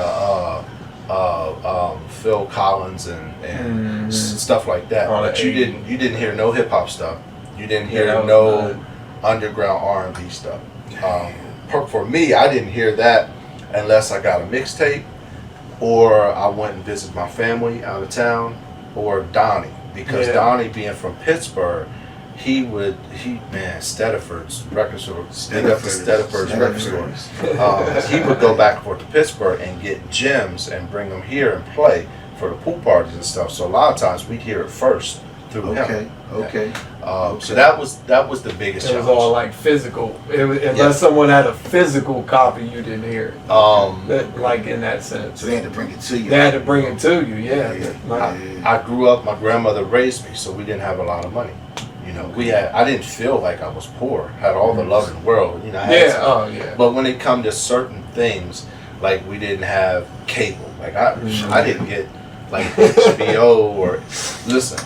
Phil Collins and stuff like that. All But the you 80s. didn't hear no hip hop stuff. You didn't hear that was no good. underground R&B stuff. For me, I didn't hear that unless I got a mixtape, or I went and visited my family out of town, or Donnie, because Yeah. Donnie being from Pittsburgh, Stediford's record store, Stediford's record store. He would go back and forth to Pittsburgh and get gems and bring them here and play for the pool parties and stuff. So a lot of times we'd hear it first through him. Okay. So that was the biggest It was challenge. all like physical. Unless Yeah. someone had a physical copy, you didn't hear it. Like in that sense. So they had to bring it to you. They had to bring it to you, yeah. Like, I grew up, my grandmother raised me, so we didn't have a lot of money. I didn't feel like I was poor. Had all the love in the world. I had some. yeah. But when it come to certain things, like we didn't have cable. Like I didn't get like HBO or listen.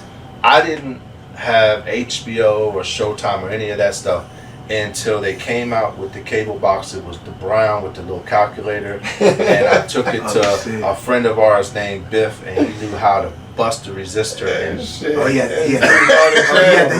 I didn't have HBO or Showtime or any of that stuff until they came out with the cable box. It was the brown with the little calculator, and I took it to a friend of ours named Biff, and he knew how to bust the resistor. And Oh yeah.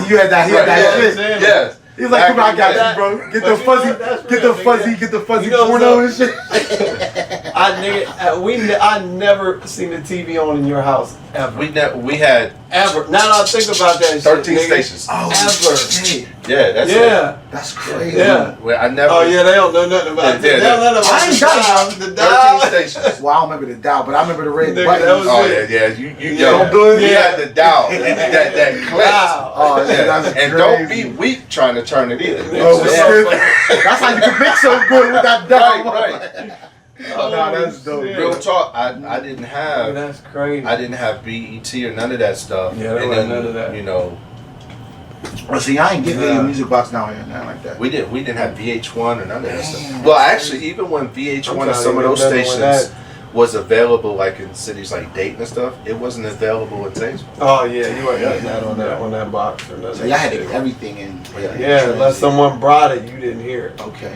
You had that shit. yes. He's like, come on, I got That- you, bro. Get but the you fuzzy, know, that's get real, the fuzzy, nigga. get the fuzzy You know porno and something? shit. I never seen the TV on in your house ever. We had Ever. Now that I think about that shit, 13 nigga. stations. Ever. Shit. Yeah, that's Yeah. That's crazy. Yeah. Well, I never. Oh yeah, they don't know nothing about Yeah, it. They don't know nothing I about ain't the got dial. The dial. 13 stations. Well, I don't remember the dial, but I remember the red Nigga, button. that was Oh it. yeah. You Don't do it. You Yeah. had the dial. that click. Wow. Oh, yeah, that's And crazy. don't be weak trying to turn it either. Oh, Just- shit. That's how you can mix so good with that dial. right. Oh, Nah, that's dope. shit. Real talk. I didn't have. That's crazy. I didn't have BET or none of that stuff. Yeah, there And wasn't then, none of that. Well, see, I ain't getting Nah. any music box now here, nothing like that. We didn't have VH1 or none of that Damn, stuff. that's Well, actually, even when VH1 and I'm some of trying those to remember when stations was available like in cities like Dayton and stuff, it wasn't available in Zanesville. Oh yeah, you weren't getting that on that box or nothing. So y'all had to get everything in. Yeah, unless someone brought it, you didn't hear it. Okay.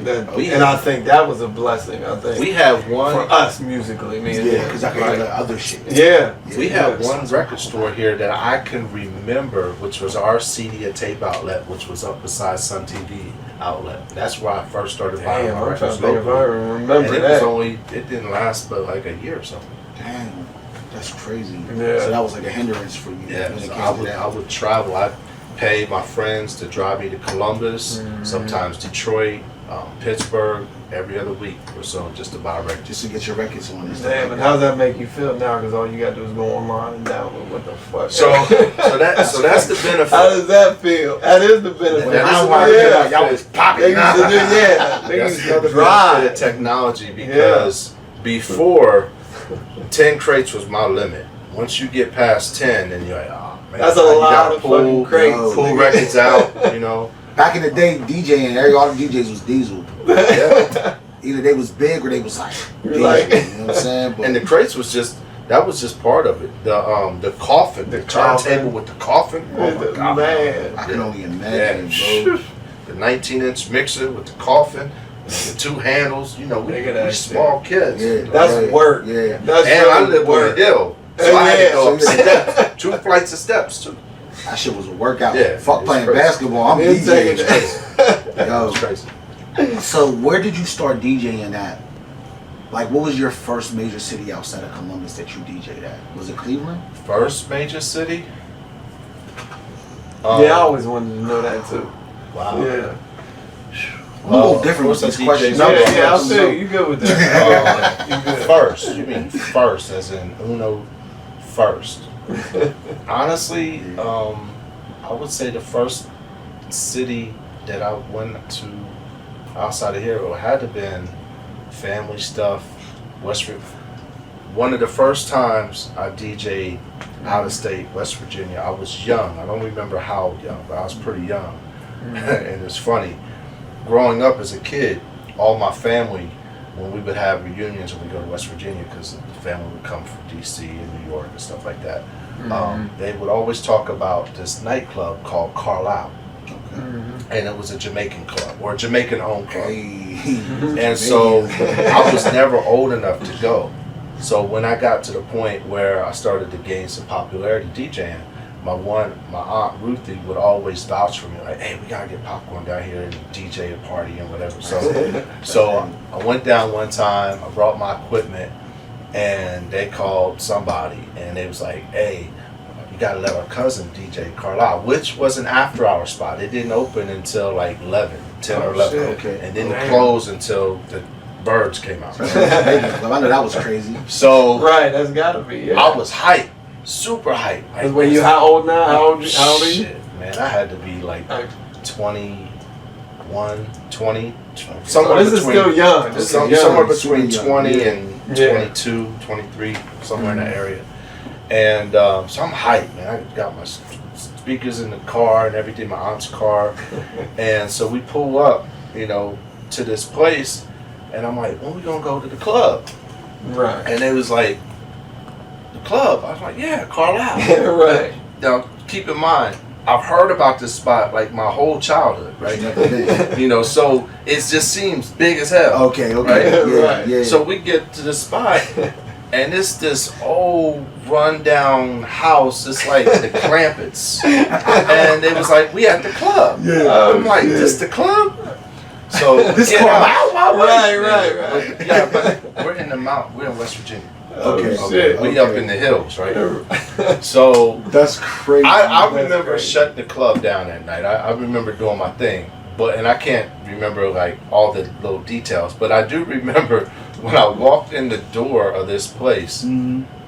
And I think that was a blessing. I think We have one for us musically, me and Yeah, him. because I could hear the other shit. Yeah. We have one record store here that I can remember, which was our CD and tape outlet, which was up beside Sun TV outlet. That's where I first started buying Damn, my I'm trying records to think if I locally. remember And it that. was it didn't last but like a year or something. Damn, that's crazy. Yeah. So that was like a hindrance for you. Yeah, when it so came I to would that. I would travel. I'd pay my friends to drive me to Columbus, sometimes Detroit, Pittsburgh, every other week or so, just to buy records. Just to get your records on and stuff. Damn, like and that. how's that make you feel now? Because all you gotta do is go online and download. What the fuck? So that's the benefit. How does that feel? That is the benefit. That Now is why I yeah. feel like y'all was popping. Niggas to do, yeah. That's Niggas the other to benefit drive. of technology because before 10 crates was my limit. Once you get past 10, then you're like, oh man, That's a you lot gotta of fucking crates. pull records out, you know. Back in the day, DJing, all the DJs was diesel. Yeah. Either they was big or they was like diesel. Like- You know what I'm saying? But And the crates was just part of it. The coffin, the turntable with the coffin. Oh my god, Man. I can only Yeah, imagine, bro. the 19-inch mixer with the coffin, the two handles. You know, we Nigga, that small kids. Yeah, That's right. work. Yeah. That's And I really lived on a work. hill, so I had to go up Yeah. steps, 2 flights of steps too. That shit was a workout. Yeah, Fuck it's playing crazy. basketball. I'm It's taking DJing. That Yo, was crazy. so where did you start DJing at? Like, what was your first major city outside of Columbus that you DJ'd at? Was it Cleveland? First major city. Yeah, I always wanted to know that too. Wow. Yeah. I'm a little different with of course these I questions. DJed Yeah, I'll first. say you good with that. You good. First, you mean first, as in Uno first. Honestly, I would say the first city that I went to outside of here had to been family stuff. One of the first times I DJ'd out of state, West Virginia, I was young. I don't remember how young, but I was pretty young. And it's funny, growing up as a kid, all my family, when we would have reunions when we go to West Virginia, because the family would come from DC and New York and stuff like that, they would always talk about this nightclub called Carlisle. And it was a Jamaican club, or a Jamaican-owned club. And so I was never old enough to go. So when I got to the point where I started to gain some popularity DJing, my aunt Ruthie would always vouch for me, like, hey, we gotta get popcorn down here and DJ a party and whatever. So I went down one time, I brought my equipment, and they called somebody, and they was like, hey, you gotta let our cousin DJ Carlisle, which was an after-hour spot. It didn't open until like 10 or 11, shit. Okay. and didn't close until the birds came out. I know that was crazy. So Right, that's gotta be. Yeah. I was hyped, super hyped. Cause when you how old now? How old are you? Shit, man, I had to be like 21, 20, somewhere this is between, still young. This is young. somewhere between Super 20 young, and Yeah. 22, 23, somewhere in that area. And so I'm hyped, man. I got my speakers in the car and everything, my aunt's car. And so we pull up, to this place, and I'm like, when we gonna go to the club? Right. And it was like, the club? I was like, yeah, Carlisle. Right. Now, keep in mind, I've heard about this spot like my whole childhood, right? So it just seems big as hell. Okay. Right? Yeah, Right. yeah. So we get to the spot, and it's this old rundown house. It's like the Clampets, and it was like, we at the club. Yeah. I'm like, this the club? So This get Carlisle? out. Right. But, yeah, but we're in the mountain. We're in West Virginia. Okay. shit. We up in the hills, right? So That's crazy. I That's remember crazy. shutting the club down that night. I remember doing my thing, and I can't remember like all the little details, but I do remember when I walked in the door of this place,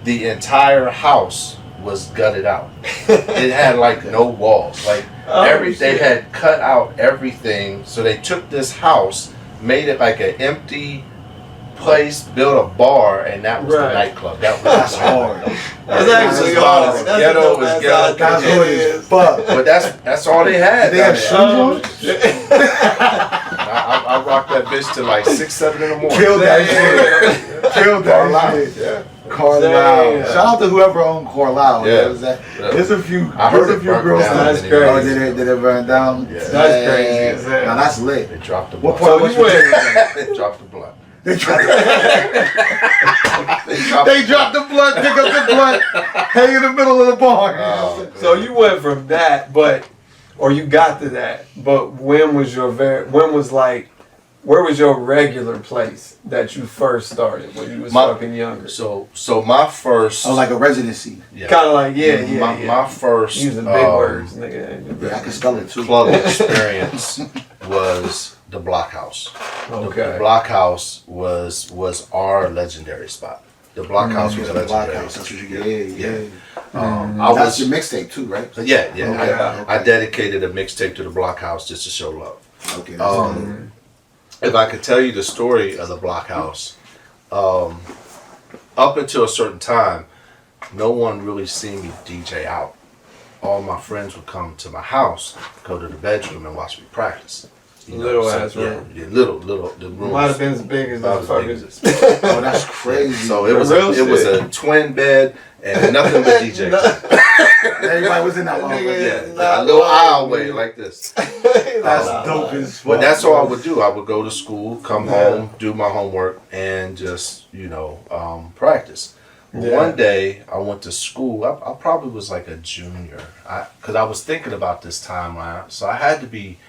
the entire house was gutted out. It had like no walls, like they shit. had cut out everything. So they took this house, made it like an empty place, built a bar, and that was the Right. nightclub. That's hard. That's actually That's hard. wild. That's Ghetto a dope is ass ghetto. idea. That's It what it is. is. Fuck. But that's all they had. They have down shoes there. on? I rocked that bitch till like 6, 7 in the morning. Kill that shit. Killed that shit. Yeah. Carlisle. Damn. Shout out to whoever owned Carlisle. Yeah. There's a few. I heard There's a it few burnt girls. down. That's Anyway. Oh, crazy. did it burn down? Yeah. That's crazy as hell. Now that's lit. They dropped the What blunt. part? So you went. They dropped the blunt. They dropped the blunt. Pick up the blunt. Hang in the middle of the bar. Oh, So you went from that, or you got to that, but where was your regular place that you first started when you was fucking younger? So my first. Oh, like a residency. Yeah. Kind of like, yeah. My first. Using big words, nigga. Yeah, I can spell it too. Club experience was the Blockhouse. Okay. The Blockhouse was our legendary spot. The Blockhouse was legendary. Blockhouse. That's what you get. Yeah. I was That's your mixtape too, right? Yeah. Okay. I dedicated a mixtape to the Blockhouse just to show love. Okay. That's If I could tell you the story of the Blockhouse, up until a certain time, no one really seen me DJ out. All my friends would come to my house, go to the bedroom, and watch me practice. Little ass room. Yeah, little. The room Might have been as big as about the as big as fuckers. this. Oh, that's crazy. So it was a twin bed and nothing but DJ. Everybody was in that one. Yeah, a little aisleway like this. That's dope as fuck. But that's all I would do. I would go to school, come home, do my homework, and just practice. Yeah. One day I went to school. I probably was like a junior, because I was thinking about this timeline. So I had to be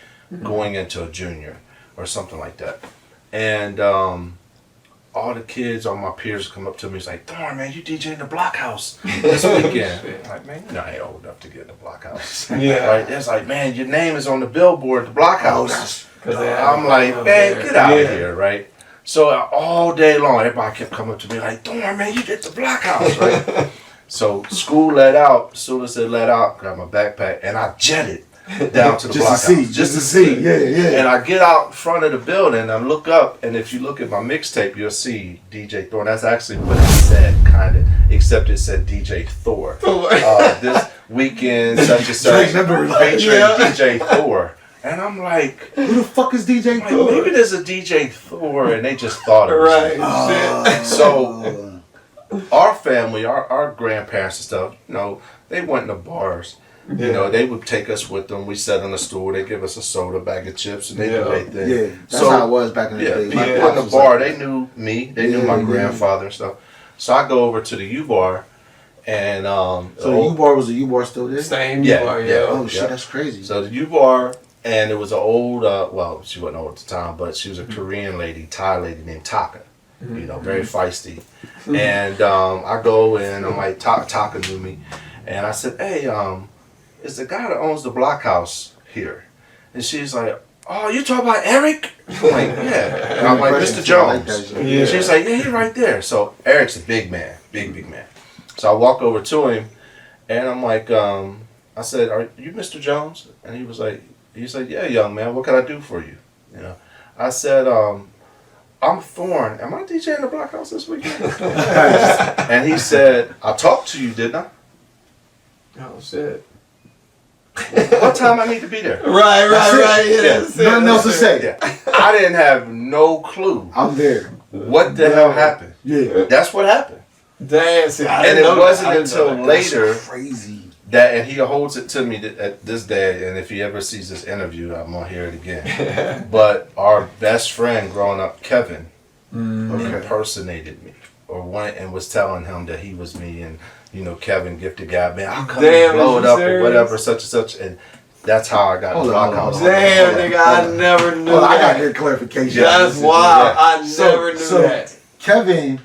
going into a junior or something like that. And all the kids, all my peers come up to me. It's like, Thorne, man, you DJing the Blockhouse this weekend. I'm like, man, you're not old enough to get in the Blockhouse. Yeah. Right? It's like, man, your name is on the billboard, the Blockhouse. I'm like, man, there. get out of here, right? So all day long, everybody kept coming up to me like, Thorne, man, you did the Blockhouse, right? So school let out. As soon as it let out, got my backpack, and I jetted down to the Blockhouse. Just to see. Yeah. And I get out in front of the building, I look up, and if you look at my mixtape, you'll see DJ Thorne. That's actually what it said, kind of, except it said DJ Thor. This weekend, such and such, featuring DJ Thor. And I'm like, Who the fuck is DJ Thor? maybe there's a DJ Thor, and they just thought it was me. So our family, our grandparents and stuff, they went in the bars. They would take us with them. We sat on the stool. They give us a soda, bag of chips, and they do their thing. Yeah, that's how it was back in the day. People in the bar, they knew me. They knew my grandfather and stuff. So I go over to the U-Bar, and so the U-Bar, was the U-Bar still there? Same Yeah, U-Bar, yeah. Oh shit, that's crazy. So the U-Bar, and it was an old, she wasn't old at the time, but she was a Korean lady, Thai lady named Taka. Very feisty. And I go in, I'm like, Taka knew me. And I said, hey, it's the guy that owns the Blockhouse here. And she's like, oh, you talking about Eric? I'm like, yeah. And I'm like, Mr. Jones. And she's like, yeah, he's right there. So Eric's a big man, big man. So I walk over to him, and I'm like, I said, are you Mr. Jones? And he was like, yeah, young man, what can I do for you? I said, I'm Thorne. Am I DJing the Blockhouse this weekend? And he said, I talked to you, didn't I? Oh shit. What time I need to be there? Right. Yeah. Nothing else to say. Yeah. I didn't have no clue I'm there. what the hell happened. Yeah. That's what happened. Damn, see, I And didn't it know wasn't that. I didn't until know that. later That's crazy. that, and he holds it to me at this day, and if he ever sees this interview, I'm gonna hear it again. But our best friend growing up, Kevin, impersonated me, or went and was telling him that he was me, and Kevin, gifted guy, man, I'll come and blow it up or whatever, such and such, and that's how I got the Blockhouse. Damn, nigga, I never knew Well, I that. got good clarification. That's wild. I never knew that. Kevin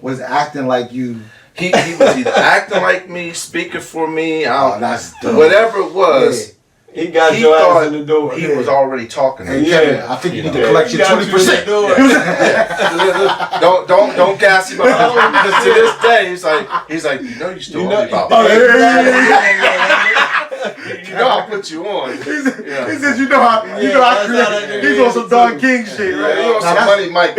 was acting like you. He was either acting like me, speaking for me, That's dope. whatever it was. He got He your ass thought in the door. he was already talking to me. Kevin, I think you need to know. collect your He got you in 20%. the door. Don't gas him up, because to this day he's like you still owe me about I'll put you on. He said, you know how I create. He's on some Don King shit, right? He on some Money Mike.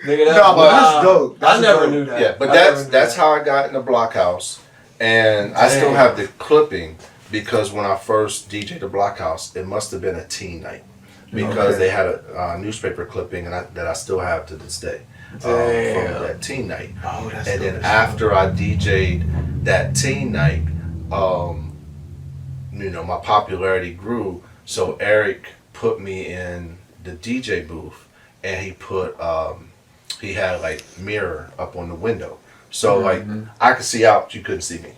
Nigga, that's No, but that's wild. dope. That's I never dope. knew that. Yeah, but I never knew that's that. how I got in the Blockhouse, and I still have the clipping because when I first DJed the Blockhouse, it must have been a teen night. because they had a newspaper clipping that I still have to this day from that teen night. Oh, that's and then dope. after I DJ'd that teen night, my popularity grew. So Eric put me in the DJ booth, and he had like mirror up on the window, so like I could see out, you couldn't see me.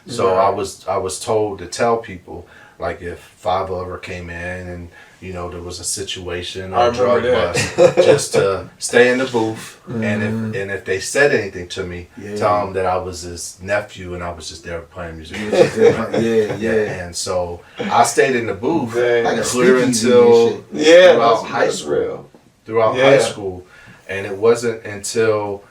So I was told to tell people, like, if 5 ever came in and there was a situation or a drug bust, just to stay in the booth, and if they said anything to me, tell them that I was his nephew and I was just there playing music. And so I stayed in the booth clear until throughout high school. High school, and it wasn't until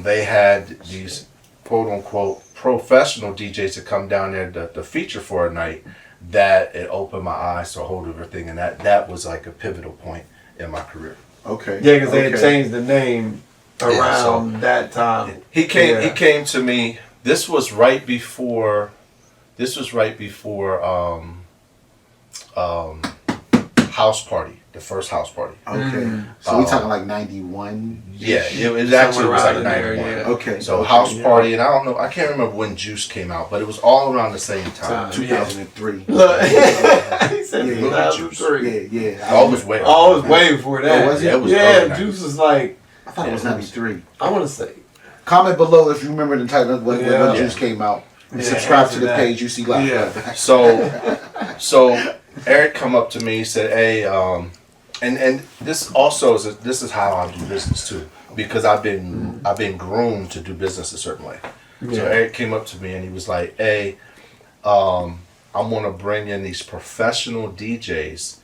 they had these quote unquote professional DJs to come down there to feature for a night that it opened my eyes to a whole different thing, and that was like a pivotal point in my career. Okay. Yeah, because they had changed the name around that time. He came to me. This was right before House Party, the first House Party. Okay. So we talking like 91? Yeah, it was like 91. Okay. So House Party, and I can't remember when Juice came out, but it was all around the same time. 2003. Look, he said 2003. Yeah. All was way before that. Oh, was it? Yeah, it was yeah, Juice was like, I thought it was 93. I want to say. Comment below if you remember the title when Juice came out. And subscribe to the page, you see live. Yeah. So Eric come up to me, he said, "Hey, and this also this is how I do business too, because I've been groomed to do business a certain way." Yeah. So Eric came up to me and he was like, "Hey, I'm gonna bring in these professional DJs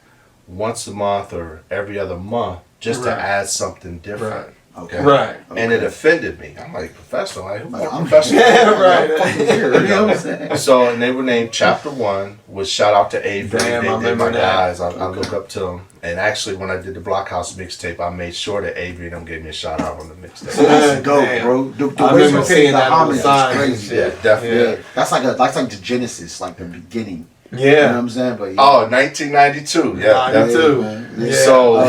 once a month or every other month just to add something different." Okay. Right. And it offended me. I'm like, professional? Like, who's more professional? So, and they were named Chapter 1, was shout out to Avery. They're my guys. I look up to them. And actually, when I did the Blockhouse mixtape, I made sure that Avery and them gave me a shout out on the mixtape. That's dope, bro. The way you pay the homage is crazy. Yeah, definitely. Yeah. That's like the genesis, like the beginning. Yeah. You know what I'm saying? But 1992. Yeah, 92. Yeah. So,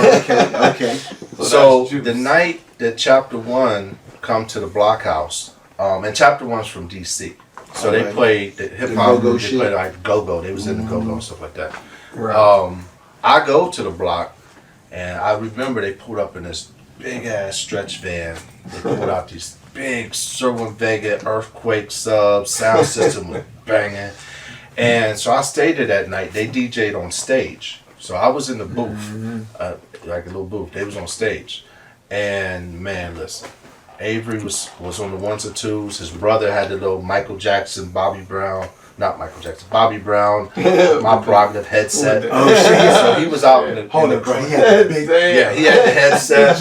okay. So the night that Chapter 1 come to the Blockhouse, and Chapter 1's from DC, so they played the hip hop, they played like go-go, they was in the go-go and stuff like that. Right. I go to the block, and I remember they pulled up in this big ass stretch van. They pulled out these big Sherwin Vega Earthquake subs, sound system was banging, and so I stayed there that night. They DJ'd on stage. So I was in the booth, like a little booth. They was on stage, and man, listen, Avery was on the 1s and 2s. His brother had the little Bobby Brown, my prerogative headset. Oh shit! So he was out in the he had the big. Yeah, he had the headset,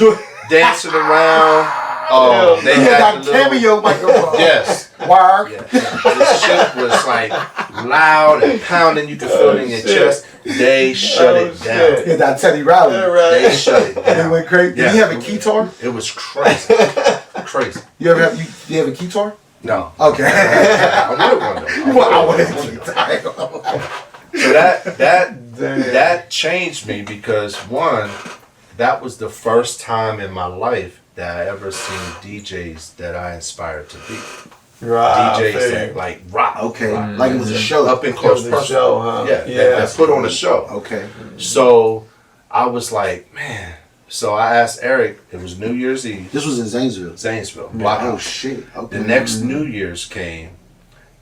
dancing around. Oh, they had the cameo microphone. Yes. Wire. Yeah. This shit was like loud and pounding. You could feel it in your chest. They shut it down. Yeah, that Teddy Riley. They shut it down. They went crazy. Yeah. Did he have a keytar? It was crazy. Crazy. You ever have a keytar? No. Okay. I wanted one though. I wanted a keytar. So that changed me because one, that was the first time in my life that I ever seen DJs that I inspired to be. Right. DJs that like rock. Okay. Like it was a show. Up in close person. Show, huh? Yeah. That put on a show. Okay. So I was like, man. So I asked Eric, it was New Year's Eve. This was in Zanesville. Blockhouse. Oh shit. Okay. The next New Year's came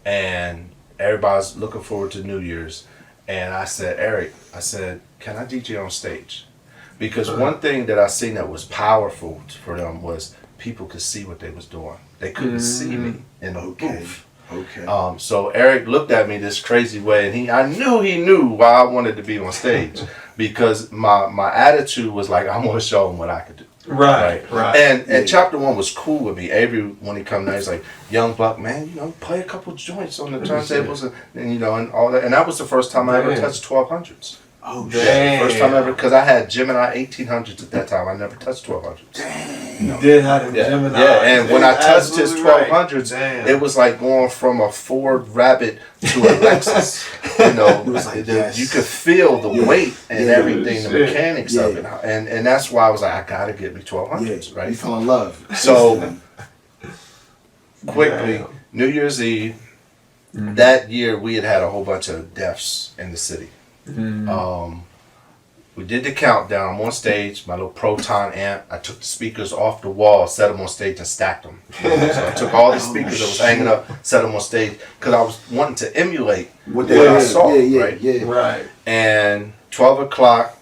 and everybody's looking forward to New Year's. And I said, Eric, can I DJ on stage? Because one thing that I seen that was powerful for them was people could see what they was doing. They couldn't see me in the booth. Okay. So Eric looked at me this crazy way, and I knew he knew why I wanted to be on stage, because my attitude was like, I want to show him what I could do. Right. And Chapter 1 was cool with me. Avery, when he come there, he's like, young buck, man, play a couple joints on the turntables and and all that. And that was the first time I ever touched 1200s. Oh, damn. First time ever, because I had Gemini 1800s at that time. I never touched 1200s. You did have the Gemini. Yeah, and when I touched his Absolutely right. 1200s, Damn. it was like going from a Ford Rabbit to a Lexus. You know, It was like, you could feel the weight and Yeah. everything, the Shit. mechanics of it, and that's why I was like, I gotta get me 1200s, You right? fell in love. So quickly, Damn. New Year's Eve, that year we had a whole bunch of deaths in the city. We did the countdown. I'm on stage, my little Proton amp. I took the speakers off the wall, set them on stage, and stacked them. So I took all the speakers that was hanging up, set them on stage, because I was wanting to emulate What what I saw, right? Right. And 12 o'clock,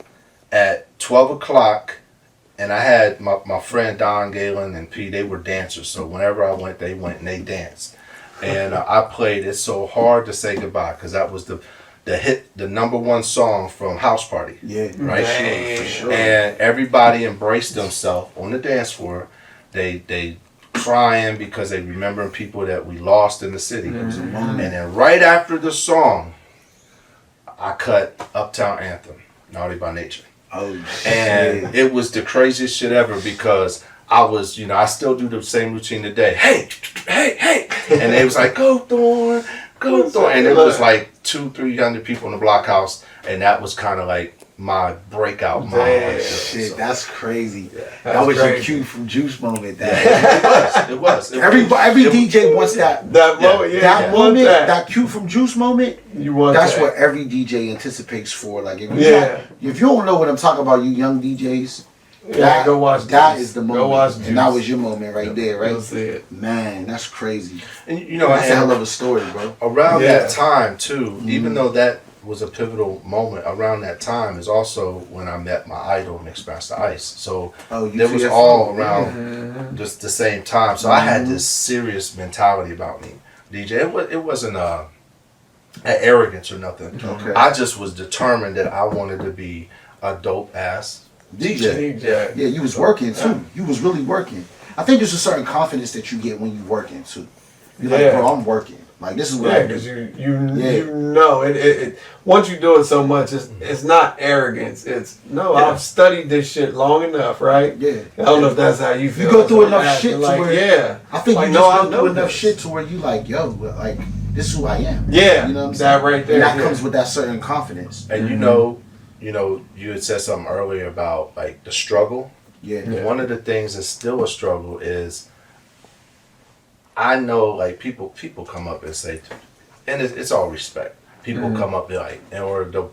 at 12 o'clock, and I had my friend Don Galen and P, they were dancers. So whenever I went, they went and they danced. And I played It's So Hard to Say Goodbye, because that was the hit, the #1 song from House Party. Yeah. Right? Dang. For sure. And everybody embraced themselves on the dance floor. They crying because they remembering people that we lost in the city. And then right after the song, I cut Uptown Anthem, Naughty by Nature. Oh, And it was the craziest shit ever, because I was, I still do the same routine today. Hey, hey, hey. And they was like, go Thorne, go Thorne. And it was like 200-300 people in the blockhouse. And that was kind of like my breakout moment. Damn. shit, that's crazy. That That's was your crazy. cue from Juice moment. It was. Every DJ wants that. That moment, yeah. That you want moment, that. that cue from Juice moment. You want That's that. what every DJ anticipates for. Like, if you if you don't know what I'm talking about, you young DJs, Yeah, go watch that Juice. is the Go moment. watch Juice. And that was your moment right there, right? You'll see it. Man, that's crazy. And That's a hell and of a story, bro. around Yeah. that time too, even though that was a pivotal moment, around that time is also when I met my idol, Mixmaster Ice. So Oh, you it see was that all from- around just the same time. So I had this serious mentality about me, DJ. It wasn't an arrogance or nothing. Okay. I just was determined that I wanted to be a dope ass DJ. DJ. Yeah, you was working too. You was really working. I think there's a certain confidence that you get when you working too. You're like, Yeah. bro, I'm working. Like, this is what Yeah, I do. because you know it. Once you do it so much, it's not arrogance. It's I've studied this shit long enough, right? Yeah. I don't know if that's how you feel. You go through That's what enough I'm shit asking. to where I think Like, you no, just I go know through enough this. shit to where you like, yo, like, this is who I am. Yeah, You know what I'm that saying? right there, And that yeah. comes with that certain confidence. And you had said something earlier about like the struggle. Yeah. Yeah. One of the things that's still a struggle is I know like people come up and say, and it's all respect. People come up and be like,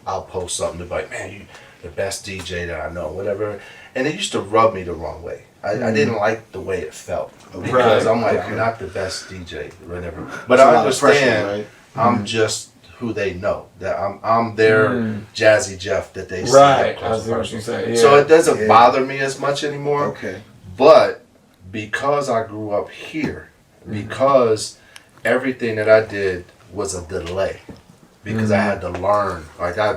I'll post something to be like, man, you the best DJ that I know, whatever. And it used to rub me the wrong way. I didn't like the way it felt because I'm like, I'm not the best DJ, whatever. But It's a I lot of pressure, understand right? I'm just who they know. That I'm their Jazzy Jeff that they see. Right, up I close see what and you're personal. saying. So Yeah. it doesn't Yeah. bother me as much anymore. Okay. But because I grew up here, because everything that I did was a delay, because I had to learn, like I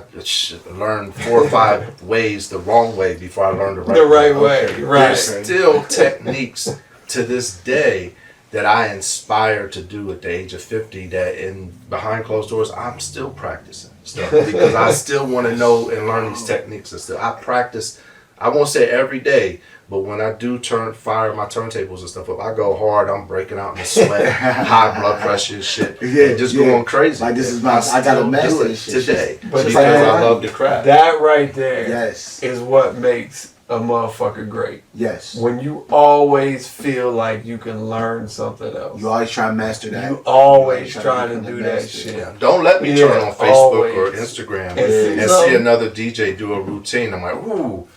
learned 4 or 5 ways the wrong way before I learned the right way. The right way, right. There's still techniques to this day that I inspire to do at the age of 50 that in behind closed doors I'm still practicing stuff because I still want to know and learn these techniques and stuff. I practice, I won't say every day, but when I do fire my turntables and stuff up, I go hard. I'm breaking out in the sweat, high blood pressure and shit, and just going crazy. Like, this is I I gotta still master do it this shit. today But because like, I love the craft. That right there Yes. is what makes a motherfucker great. Yes. When you always feel like you can learn something else. You always try to master that. You always You trying to become do the that master. shit. Yeah. Don't let me Yeah, turn on Facebook or always. Instagram And see and see something. another DJ do a routine. I'm like, ooh.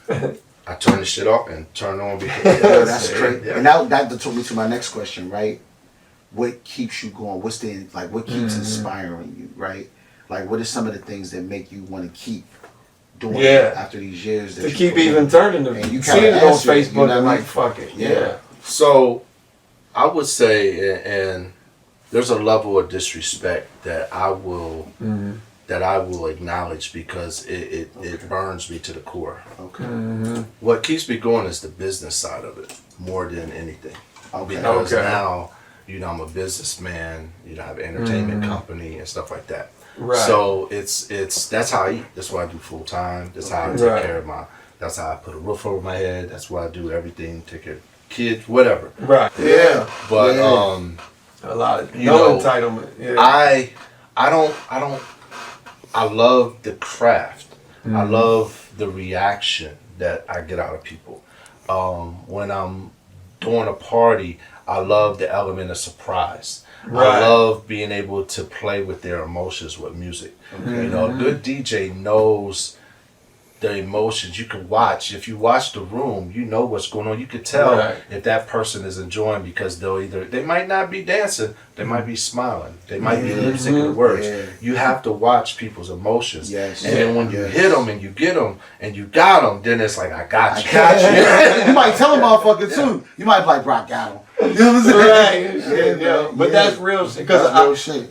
I turn the shit off and turn on because Yo, that's it. crazy. Yeah. And that took me to my next question, right? What keeps you going? What keeps inspiring you, right? Like, what are some of the things that make you want to keep doing Yeah. after these years? That To you keep put in? even turning to And you seeing kinda it on answered it, you Facebook know what and I like mean? fuck it. Yeah. Yeah. So I would say, and there's a level of disrespect that I will acknowledge because it burns me to the core. Okay. What keeps me going is the business side of it more than anything. Okay. Because Okay. now, I'm a businessman, I have an entertainment company and stuff like that. Right. So it's that's how I eat. That's what I do full time. That's how I take Right. care of that's how I put a roof over my head. That's why I do everything, take care of kids, whatever. Right. Yeah. But A lot of you know, entitlement. Yeah. I love the craft. I love the reaction that I get out of people. When I'm doing a party, I love the element of surprise. Right. I love being able to play with their emotions with music. You know, a good DJ knows the emotions. You can watch. If you watch the room, you know what's going on. You could tell if that person is enjoying because they might not be dancing, they might be smiling, they might be lip syncing the words. You have to watch people's emotions. Yes. And then when you hit them and you get them and you got them, then it's like, I got you. You might tell a motherfucker too. You might be like, bro, I got him. You know what I'm saying? Right. Yeah. But that's real shit. Because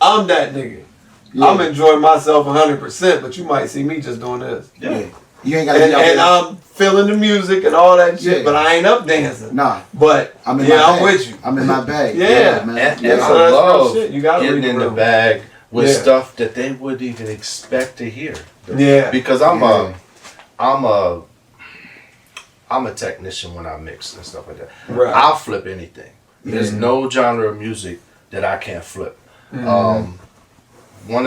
I'm that nigga. Yeah. I'm enjoying myself 100%, but you might see me just doing this. Yeah. You ain't gotta and I'm feeling the music and all that shit, but I ain't up dancing. Nah. But I'm in my bag. I'm with you. I'm in my bag. Yeah. Man. And I love you gotta getting in the bag with stuff that they wouldn't even expect to hear. Yeah. Because I'm a technician when I mix and stuff like that. Right. I'll flip anything. There's no genre of music that I can't flip. One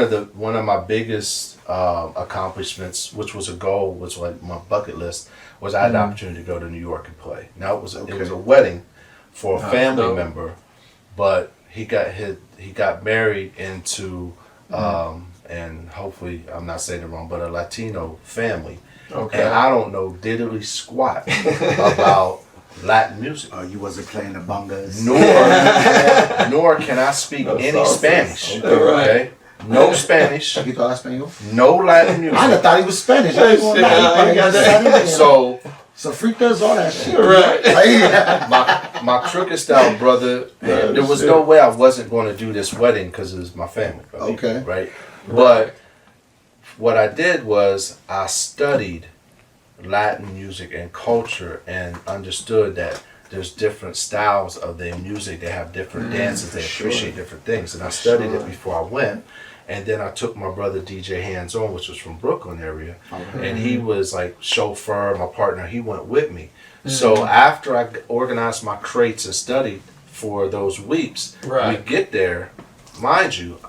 of my biggest accomplishments, which was a goal, was like my bucket list, was I had the opportunity to go to New York and play. Now it was a wedding for a family member, but he got married into and hopefully I'm not saying it wrong, but a Latino family. Okay. And I don't know diddly squat about Latin music. Oh, you wasn't playing the bongas. Nor can I speak any Spanish. Okay. No Spanish. You thought Spanish? No Latin music. I thought he was Spanish. So fritas, all that shit. Right. my crooked style brother, there was no way I wasn't going to do this wedding because it was my family. Okay. Right? But what I did was I studied Latin music and culture and understood that there's different styles of their music. They have different dances. They appreciate different things. And I studied it before I went. And then I took my brother DJ Hands On, which was from Brooklyn area. And he was like chauffeur, my partner. He went with me. So after I organized my crates and studied for those weeks, we get there. Mind you,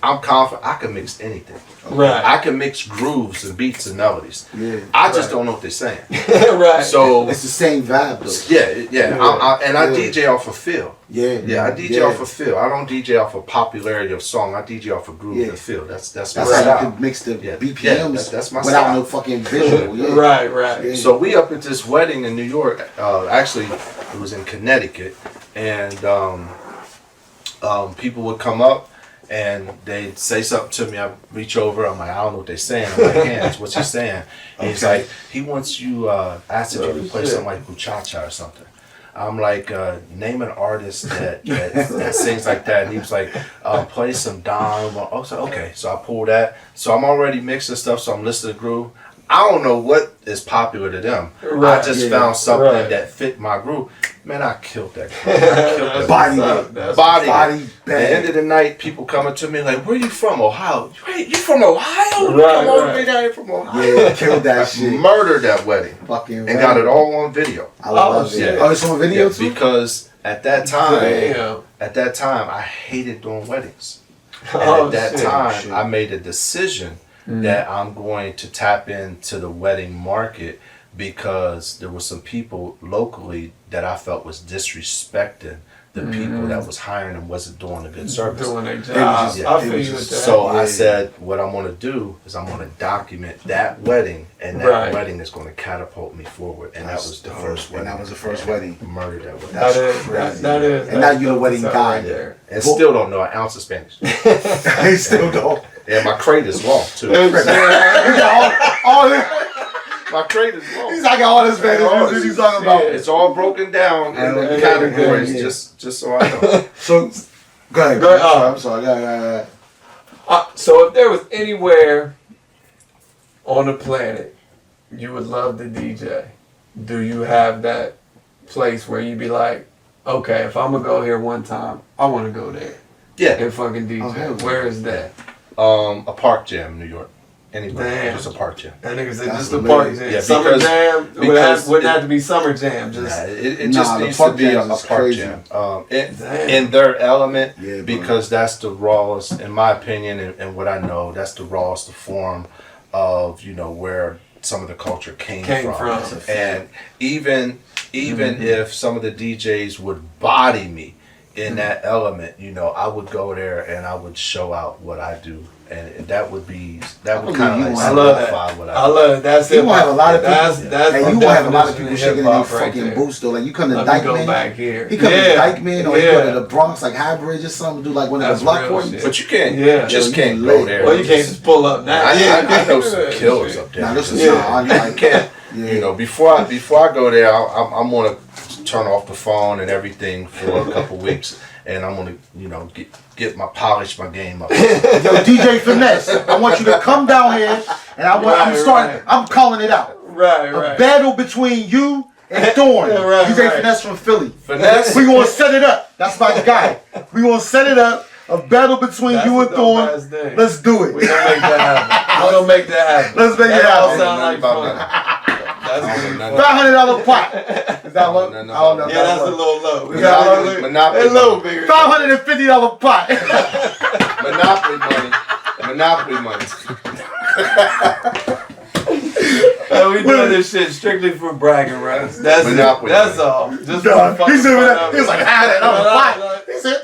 I'm confident I can mix anything. Right. I can mix grooves and beats and melodies. Yeah. I just don't know what they're saying. Right. So it's the same vibe though. Yeah. I DJ off of feel. Yeah. I DJ off of feel. I don't DJ off of popularity of song. I DJ off of groove and feel. That's my style. How you can mix the BPMs that's my without style. no fucking visual. Yeah. Right. Yeah. So we up at this wedding in New York. Actually, it was in Connecticut, and people would come up. And they'd say something to me. I reach over. I'm like, I don't know what they're saying. I'm like, Hands, what's he saying? And he's like, he wants you, asked if you could play something like Buchacha or something. I'm like, name an artist that sings like that. And he was like, play some Don. I was like, okay. So I pulled that. So I'm already mixing stuff. So I'm listening to groove. I don't know what is popular to them. I just found something that fit my groove. Man, I killed that. Body At the end of the night, people coming to me like, "Where you from? Ohio? Wait, you from Ohio? Right, Come all the way down here from Ohio?" Yeah, killed that shit. Murdered that wedding. Fucking and got it all on video. I love it. Yeah. Oh, it's on video too? Because at that time, I hated doing weddings. And at that time, I made a decision that I'm going to tap into the wedding market because there were some people locally that I felt was disrespecting the people that was hiring them, wasn't doing a good service. Doing their job. I feel you with that. So I said, what I'm going to do is I'm going to document that wedding, and that wedding is going to catapult me forward. And that was the first wedding. And that was the first wedding. Murdered that wedding. That is. And now you're the wedding guy there. And still don't know an ounce of Spanish. I still don't. Yeah, my crate is long too. My crate is long. He's like all this Spanish music he's talking about. It's all broken down in categories, just so I know. So, go ahead. I'm sorry. Go ahead. So if there was anywhere on the planet you would love to DJ, do you have that place where you'd be like, okay, if I'm gonna go here one time, I want to go there. Yeah. And fucking DJ. Where is that? A park jam in New York. Anybody, Damn. just a park jam. That nigga said That's just the park amazing. jam. Yeah, Summer because- jam because wouldn't it- have to be summer jam. Just Nah, it Nah, just the needs to park be a jam is park crazy. jam. Damn. In their element, Yeah, bro. because that's the rawest, in my opinion, and what I know, that's the rawest form of, you know, where some of the culture came from. And even if some of the DJs would body me in that element, you know, I would go there and I would show out what I do. And that would kind of like I love that. solidify what I love it. That's You it. gonna have a lot of people, That's and the you gonna have a lot of definition people shaking their hip-hop right fucking there. boots though. Like you come to Let me go Dykeman, back here. he come to Dykeman, or he Yeah. go to the Bronx, like High Bridge or something, do like one of That's the block real parties. shit. But you can't, Yeah. you just Yeah, can't you go lit. there. Well, you can't just pull up now. I know some killers up there. Now this is Yeah. not I can't. Yeah. You know, before I go there, I'm gonna turn off the phone and everything for a couple weeks, and I'm gonna, you know, polish my game up. Yo, DJ Finesse, I want you to come down here, and I'm calling it out. Right, A right. battle between you and Thorne. Yeah, right, DJ right. Finesse from Philly. Finesse. We gonna set it up. That's my guy. We gonna set it up. A battle between That's you a and Thorne. dope-ass thing. Let's do it. We're gonna make that happen. We're gonna make that happen. Let's make it That all happen. sound like About fun. That's good. $500 pot. Is that low? No, no, I don't know. Yeah, that's a little low. Is that low? Monopoly. It's a little bigger. $550 pot. Monopoly money. Monopoly money. We doing this shit strictly for bragging rights. That's Monopoly. it. That's all. Just for the He fucking said fun that. of He was it. like, pot. He said,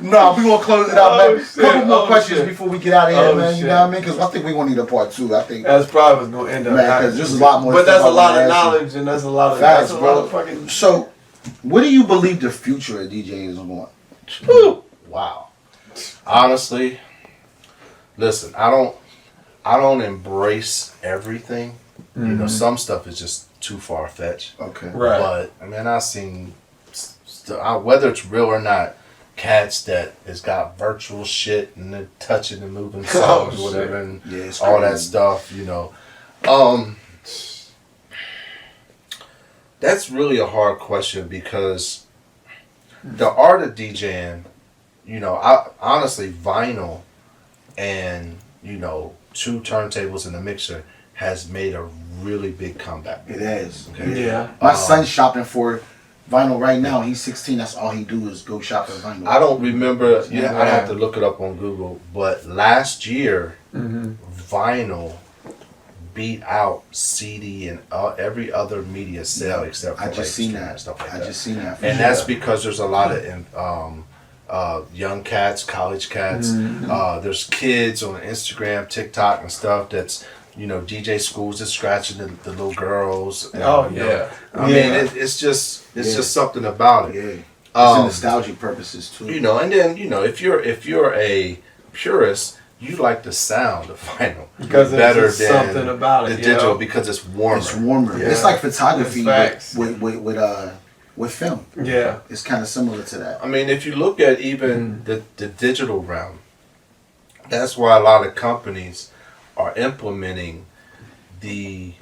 No, we gonna close it out, Oh, man. shit. Couple more Oh, questions shit. before we get out of here, Oh, man. You shit. know what I mean? Because I think we gonna need a part 2. I think. That's probably what's gonna end up. Man, 'cause there's a lot more But stuff that's a I lot wanna of ask you. knowledge, and that's a lot of Facts, that's a bro. lot of fucking. So, what do you believe the future of DJing is going? Wow. Honestly, listen, I don't embrace everything. You know, some stuff is just too far fetched. Okay. Right. But I mean, I've seen whether it's real or not, cats that has got virtual shit and they're touching and moving songs or whatever, and Yeah, it's all that crazy. stuff. You know, that's really a hard question because the art of DJing, you know, I honestly vinyl and, you know, 2 turntables and a mixer has made a really big comeback. It is. Okay. Yeah. My son's shopping for vinyl right now. He's 16. That's all he do is go shop for vinyl. I don't remember. Yeah, Yeah. I'd have to look it up on Google. But last year, vinyl beat out CD and every other media sale except for I just like seen streaming that. and stuff like I that. just seen that. And that's because there's a lot of young cats, college cats. There's kids on Instagram, TikTok, and stuff. That's, you know, DJ schools is scratching the little girls. And, Oh, you know, yeah. I mean, it's just something about it. Yeah. It's Um, nostalgic purposes too. You know, and then, you know, if you're a purist, you like the sound of vinyl Because there's better just than something about it, the digital yo. because it's warmer. It's warmer. Yeah. It's like photography It's facts. with film. Yeah. It's kind of similar to that. I mean, if you look at even the digital realm, that's why a lot of companies are implementing the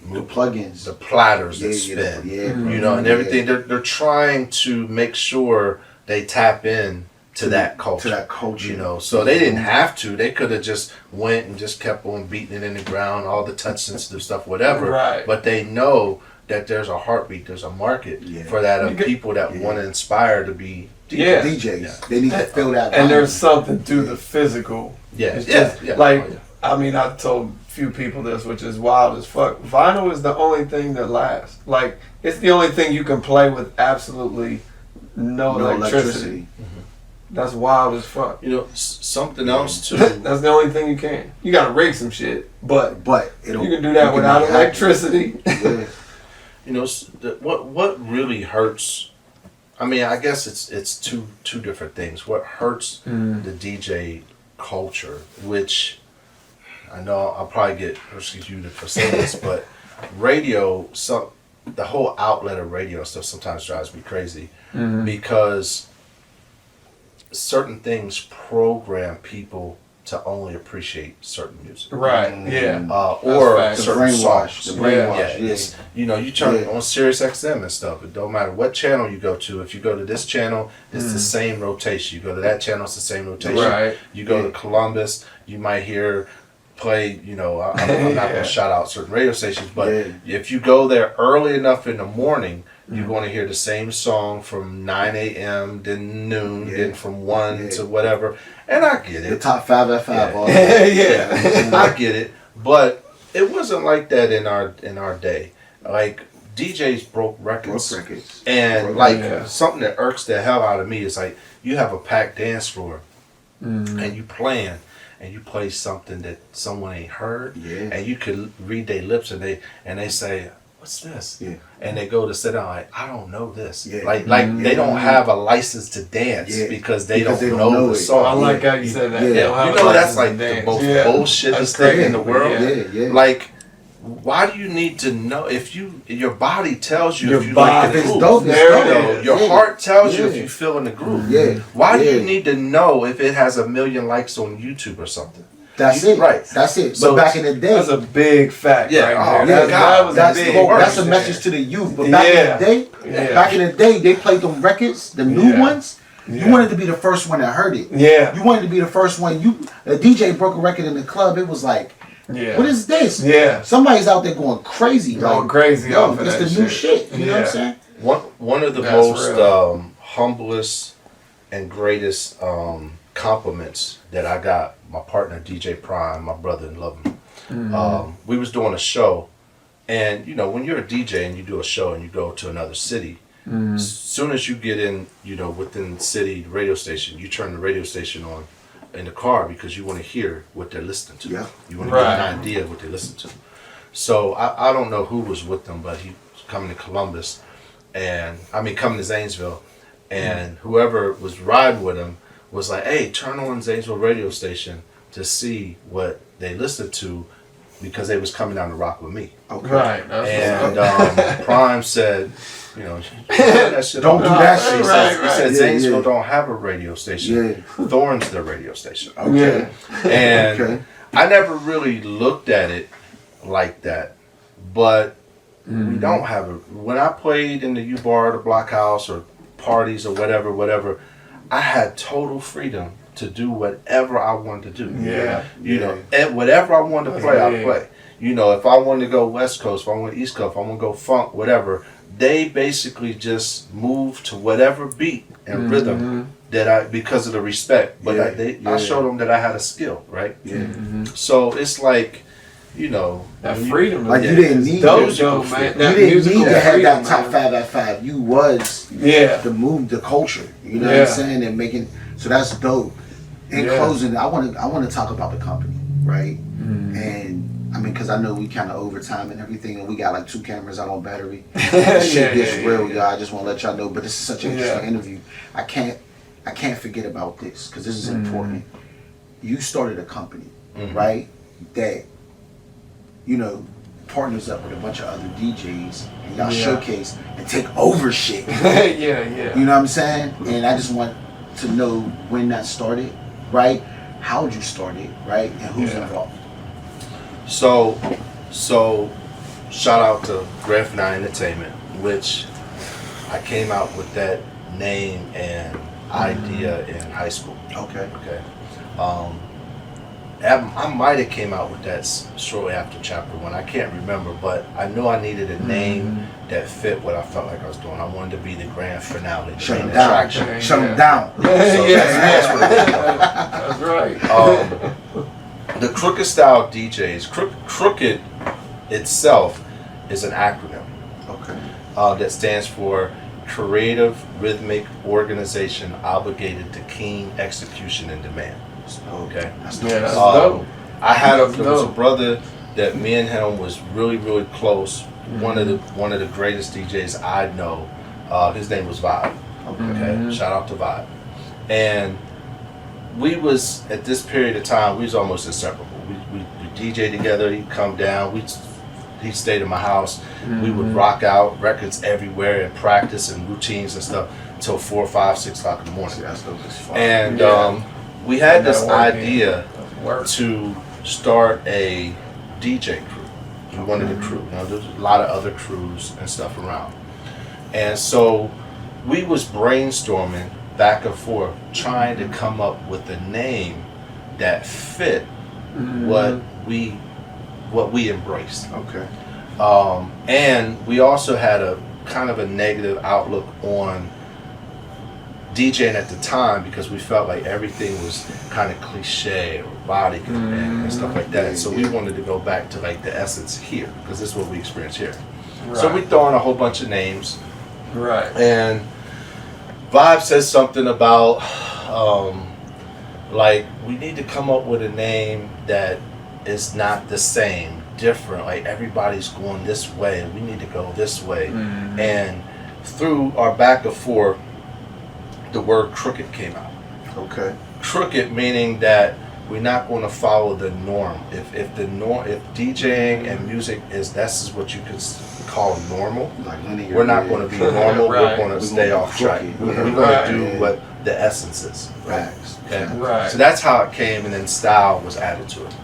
Plugins. the platters that spin. bro. You know, and everything. They're trying to make sure they tap in to that culture. To that culture. You know, so they didn't have to. They could have just went and just kept on beating it in the ground, all the touch sensitive stuff, whatever. Right. But they know that there's a heartbeat, there's a market Yeah. for that of You get- people that want to inspire to be Yeah. DJs. They need to feel that. And vibe. there's something to the physical. Yeah, It's yeah, just yeah. like, Oh, yeah. I mean, I told a few people this, which is wild as fuck. Vinyl is the only thing that lasts. Like, it's the only thing you can play with absolutely no, electricity. That's wild as fuck. You know, something else too. That's the only thing you can. You gotta rig some shit, but it'll, you can do that without electricity. Yeah. You know, what really hurts. I mean, I guess it's two different things. What hurts the DJ culture, which I know I'll probably get persecuted for saying this, but radio, the whole outlet of radio stuff sometimes drives me crazy because certain things program people to only appreciate certain music. Right. Yeah. Or That's The certain brainwash. songs. The brainwash. Yeah, it's, you know, you turn on Sirius XM and stuff. It don't matter what channel you go to. If you go to this channel, it's the same rotation. You go to that channel, it's the same rotation. Right. You go to Columbus, you might hear play. You know, I'm not gonna shout out certain radio stations, but if you go there early enough in the morning, you're going to hear the same song from 9 a.m. then noon, then from 1 to whatever. And I get it. The top 5 at 5. All I get it, but it wasn't like that in our day. Like DJs broke records, and something that irks the hell out of me is like you have a packed dance floor, and you playing, and you play something that someone ain't heard, and you could read their lips, and they say, "What's this?" Yeah. And they go to sit down like, "I don't know this." Yeah. Like they don't have a license to dance because they don't know the it. song. I like how you said that. Yeah, They don't have you a know that's license like to the dance. most bullshitest That's thing crazy, in the world. Yeah. Like, why do you need to know if your body tells you Your if you body- like the If it's groove? dope, it's There it dope. is. Your heart tells you if you feel in the groove. Yeah. Why do you need to know if it has 1 million likes on YouTube or something? That's it. Right. That's it. So but back in the day, That's a big fact. Yeah, right oh, there. yeah, That was that's a the big. whole, that's a word. message to the youth. But back in the day, they played them records, the new ones. You wanted to be the first one that heard it. Yeah. You wanted to be the first one. A DJ broke a record in the club. It was like, what is this? Yeah. Somebody's out there going crazy. Going like, crazy yo, off of it's that the new shit. shit. You know what I'm saying? One of the That's most real. humblest and greatest compliments that I got, my partner DJ Prime, my brother and love him. We was doing a show, and you know when you're a DJ and you do a show and you go to another city, as soon as you get in, you know, within the city radio station, you turn the radio station on in the car because you want to hear what they're listening to. Yeah. You want to get an idea of what they listen to. So I don't know who was with them, but he was coming to Columbus, and coming to Zanesville, and whoever was riding with him was like, "Hey, turn on Zanesville radio station to see what they listened to," because they was coming down to rock with me. Okay. Right. And Prime said, you know, Don't do that shit. He said Yeah, Zanesville don't have a radio station. Thorne's their radio station. Okay. And I never really looked at it like that, but we don't have a. When I played in the U Bar, the Blockhouse, or parties or whatever, I had total freedom to do whatever I wanted to do. Yeah. You know, and whatever I wanted to play, I play. You know, if I wanted to go West Coast, if I wanted East Coast, if I want to go funk, whatever, they basically just moved to whatever beat and rhythm that because of the respect. But I showed them that I had a skill, right? Yeah. So it's like, you know, That freedom. Like you didn't need dojo, man. You That didn't musical need to have freedom, that top man. 5 at 5. You was the culture. You know what I'm saying? And making so that's dope. In closing, I want to talk about the company, right? And because I know we kind of overtime and everything, and we got like 2 cameras out on battery. Shit gets real, y'all. I just want to let y'all know. But this is such an interesting interview. I can't forget about this because this is important. You started a company, right? That partners up with a bunch of other DJs and y'all showcase and take over shit. You know what I'm saying? And I just want to know when that started, right? How'd you start it, right? And who's involved? So shout out to Grand Finale Entertainment, which I came out with that name and idea in high school. Okay. I might have came out with that shortly after Chapter 1. I can't remember, but I knew I needed a name that fit what I felt like I was doing. I wanted to be the grand finale. Shut them down. Shut them down. So that's what it was. That's right. The Crookedstyledjs, Crooked itself is an acronym. Okay. That stands for Creative Rhythmic Organization Obligated to Keen Execution and Demand. Okay. That's That's dope. I had there was a brother that me and him was really, really close. One of the greatest DJs I know. His name was Vibe. Okay. Shout out to Vibe. And we was at this period of time we was almost inseparable. We DJ together. He'd come down. He stayed in my house. We would rock out records everywhere and practice and routines and stuff till 4, 5, 6 o'clock in the morning. That's dope as fuck. And we had this idea Work. to start a DJ crew. We wanted a crew. Now, there's a lot of other crews and stuff around. And so we was brainstorming back and forth, trying to come up with a name that fit what we embraced. Okay. And we also had a kind of a negative outlook on DJing at the time because we felt like everything was kind of cliche or robotic and stuff like that. So we wanted to go back to like the essence here because this is what we experience here. Right. So we throw in a whole bunch of names. Right. And Vibe says something about like we need to come up with a name that is not the same, different. Like everybody's going this way, we need to go this way. And through our back and forth, the word crooked came out. Okay. Crooked meaning that we're not going to follow the norm. If DJing and music that's what you could call normal, Like linear, we're not going to be normal. Right. We're going to stay off track. We're going to do what the essence is. Facts. Okay? Right. So that's how it came, and then style was added to it.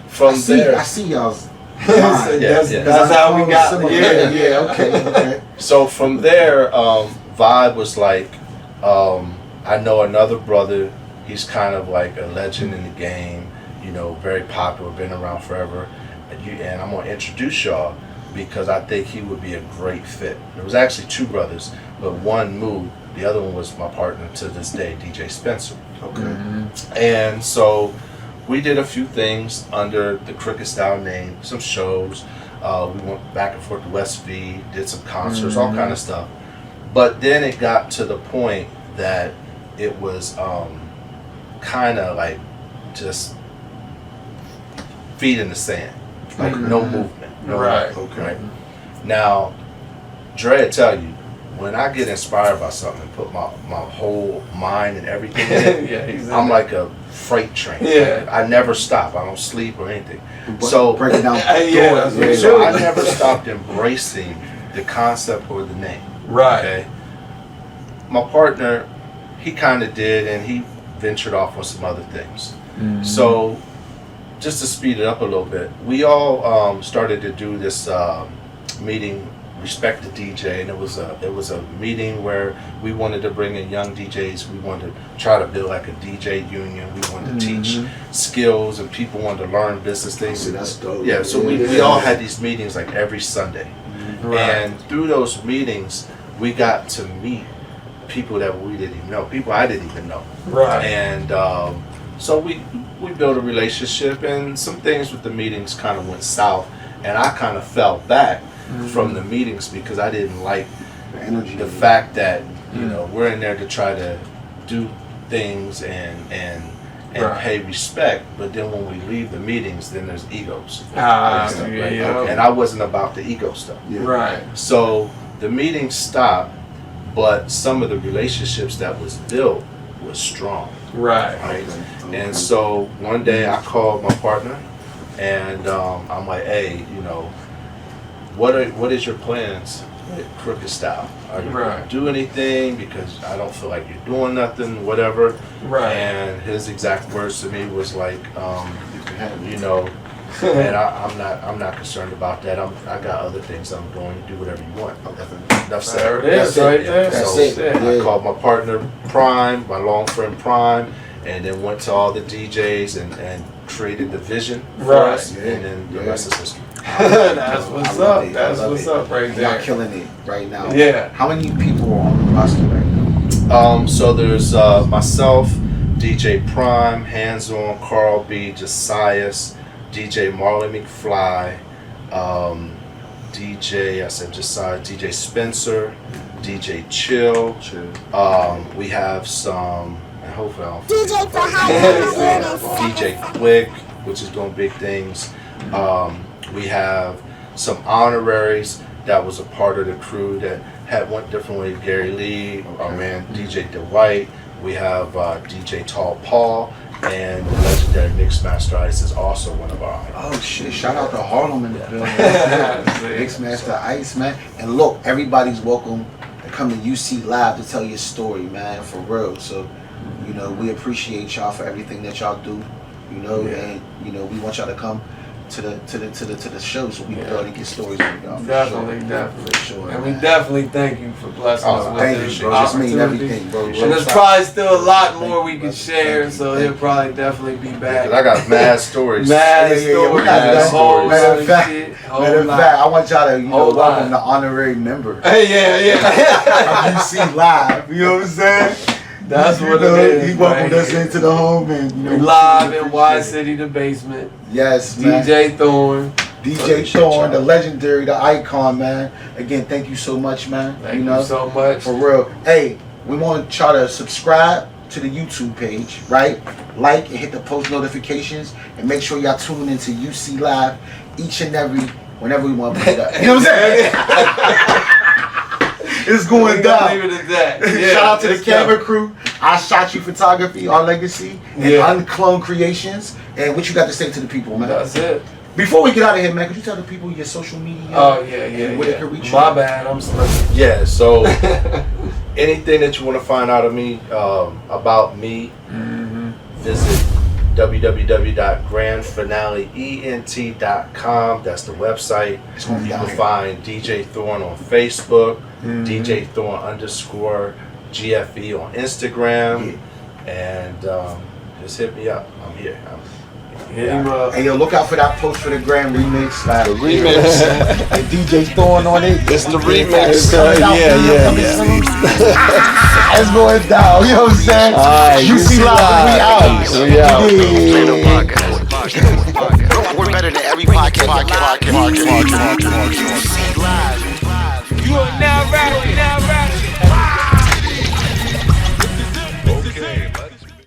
From there, I see y'all's. That's how we got there. Yeah. Okay. so from there, Vibe was like, I know another brother. He's kind of like a legend in the game. You know, very popular, been around forever. And I'm gonna introduce y'all because I think he would be a great fit. There was actually two brothers, but one moved. The other one was my partner to this day, DJ Spencer. Okay. And so we did a few things under the Crooked Style name, some shows. We went back and forth to West V, did some concerts, all kind of stuff. But then it got to the point that it was kind of like just feet in the sand, like no movement. No Right. movement, right. Now, Dre tell you, when I get inspired by something and put my whole mind and everything in it, I'm like a freight train. Yeah. I never stop. I don't sleep or anything. But So break it down. so I never stopped embracing the concept or the name. Right. Okay. My partner, he kind of did, and he ventured off on some other things. So, just to speed it up a little bit, we all started to do this meeting, Respect the DJ, and it was a meeting where we wanted to bring in young DJs. We wanted to try to build like a DJ union. We wanted to teach skills, and people wanted to learn business things. See, that's dope. Yeah, so we all had these meetings like every Sunday. Right. And through those meetings, we got to meet people that we didn't even know, people I didn't even know. Right. And so we built a relationship, and some things with the meetings kind of went south, and I kind of fell back from the meetings because I didn't like The energy. the fact that we're in there to try to do things and Right. pay respect, but then when we leave the meetings, then there's egos. Ah, and stuff, yeah, right? yeah. And I wasn't about the ego stuff. Yeah. Right. So the meeting stopped, but some of the relationships that was built was strong, Right. right? Okay. And so one day I called my partner, and I'm like, hey, what is your plans with Crooked Style? Are you Right. gonna do anything? Because I don't feel like you're doing nothing, whatever. Right. And his exact words to me was like, You and I'm not concerned about that. I got other things I'm doing. Do whatever you want. Enough said. There it is, That's it. right there. That's So it. I Yeah. called my partner Prime, my long friend Prime, and then went to all the DJs and created the vision for Right. us, and then the Yeah. rest is history. That's what's I love up. it. That's I love what's it. up right Y'all there. killing it right now. Yeah. How many people are on the roster right now? So there's myself, DJ Prime, Hands On, Carl B, Josias, DJ Marlon McFly, DJ, I said Josiah, DJ Spencer, DJ Chill. We have some, and hopefully I don't forget DJ for high DJ Quick, which is doing big things. We have some honoraries that was a part of the crew that had went different ways. Gary Lee, our man DJ DeWhite. We have DJ Tall Paul, and the legendary Mixmaster Ice is also one of our. Oh shit! Shout out to Harlem in the building. Mixmaster Ice, man. And look, everybody's welcome to come to UC Live to tell your story, man, for real. So You know, we appreciate y'all for everything that y'all do. You know, and you know, we want y'all to come to the show so we can go and get stories from y'all. Definitely. For sure, And man. we definitely thank you for blessing us with Thank this you, bro. Just mean opportunity. everything, bro. And there's probably still a lot more we can Thank share, you. so Thank he'll you. probably definitely be back. 'Cause I got mad stories. Mad Yeah, stories, we're not the done. whole Matter of other fact, shit, whole Matter of lot. fact, I want y'all to, you know, Whole welcome lot. the honorary member Hey, yeah. of UC Live. You know what I'm saying? That's You what know, it is. He welcomed right us here. into the home, and you know, We we live truly in Y appreciate it. City, the basement. Yes, man. DJ Thorne. DJ Appreciate Thorne, the y'all. legendary, the icon, man. Again, thank you so much, man. Thank you know, you so much. for real. Hey, we want y'all to subscribe to the YouTube page, right? Like and hit the post notifications, and make sure y'all tune into UC Live each and every whenever we want to put it up. You know what I'm saying? It's going We gonna down. leave it at that. Yeah, Shout out to the let's camera go. crew, I Shot You Photography, Our Legacy, and Yeah. UnCloned Creations. And what you got to say to the people, man? That's it. Before we get out of here, man, could you tell the people your social media? Oh, yeah. and where they can reach you? My bad, I'm slipping. Yeah, so anything that you want to find out of me, about me, visit www.grandfinaleent.com. That's the website. It's gonna be You down can here. find DJ Thorne on Facebook, DJ Thorne _GFE on Instagram, and just hit me up. I'm here. Hit him up. Hey, yo, look out for that post for the Grand remix. The remix. And DJ Thorne on it. It's the remix. It's coming out. It's going down. You know what I'm saying? You see live. We out. We're better than every podcast. You are now rocking.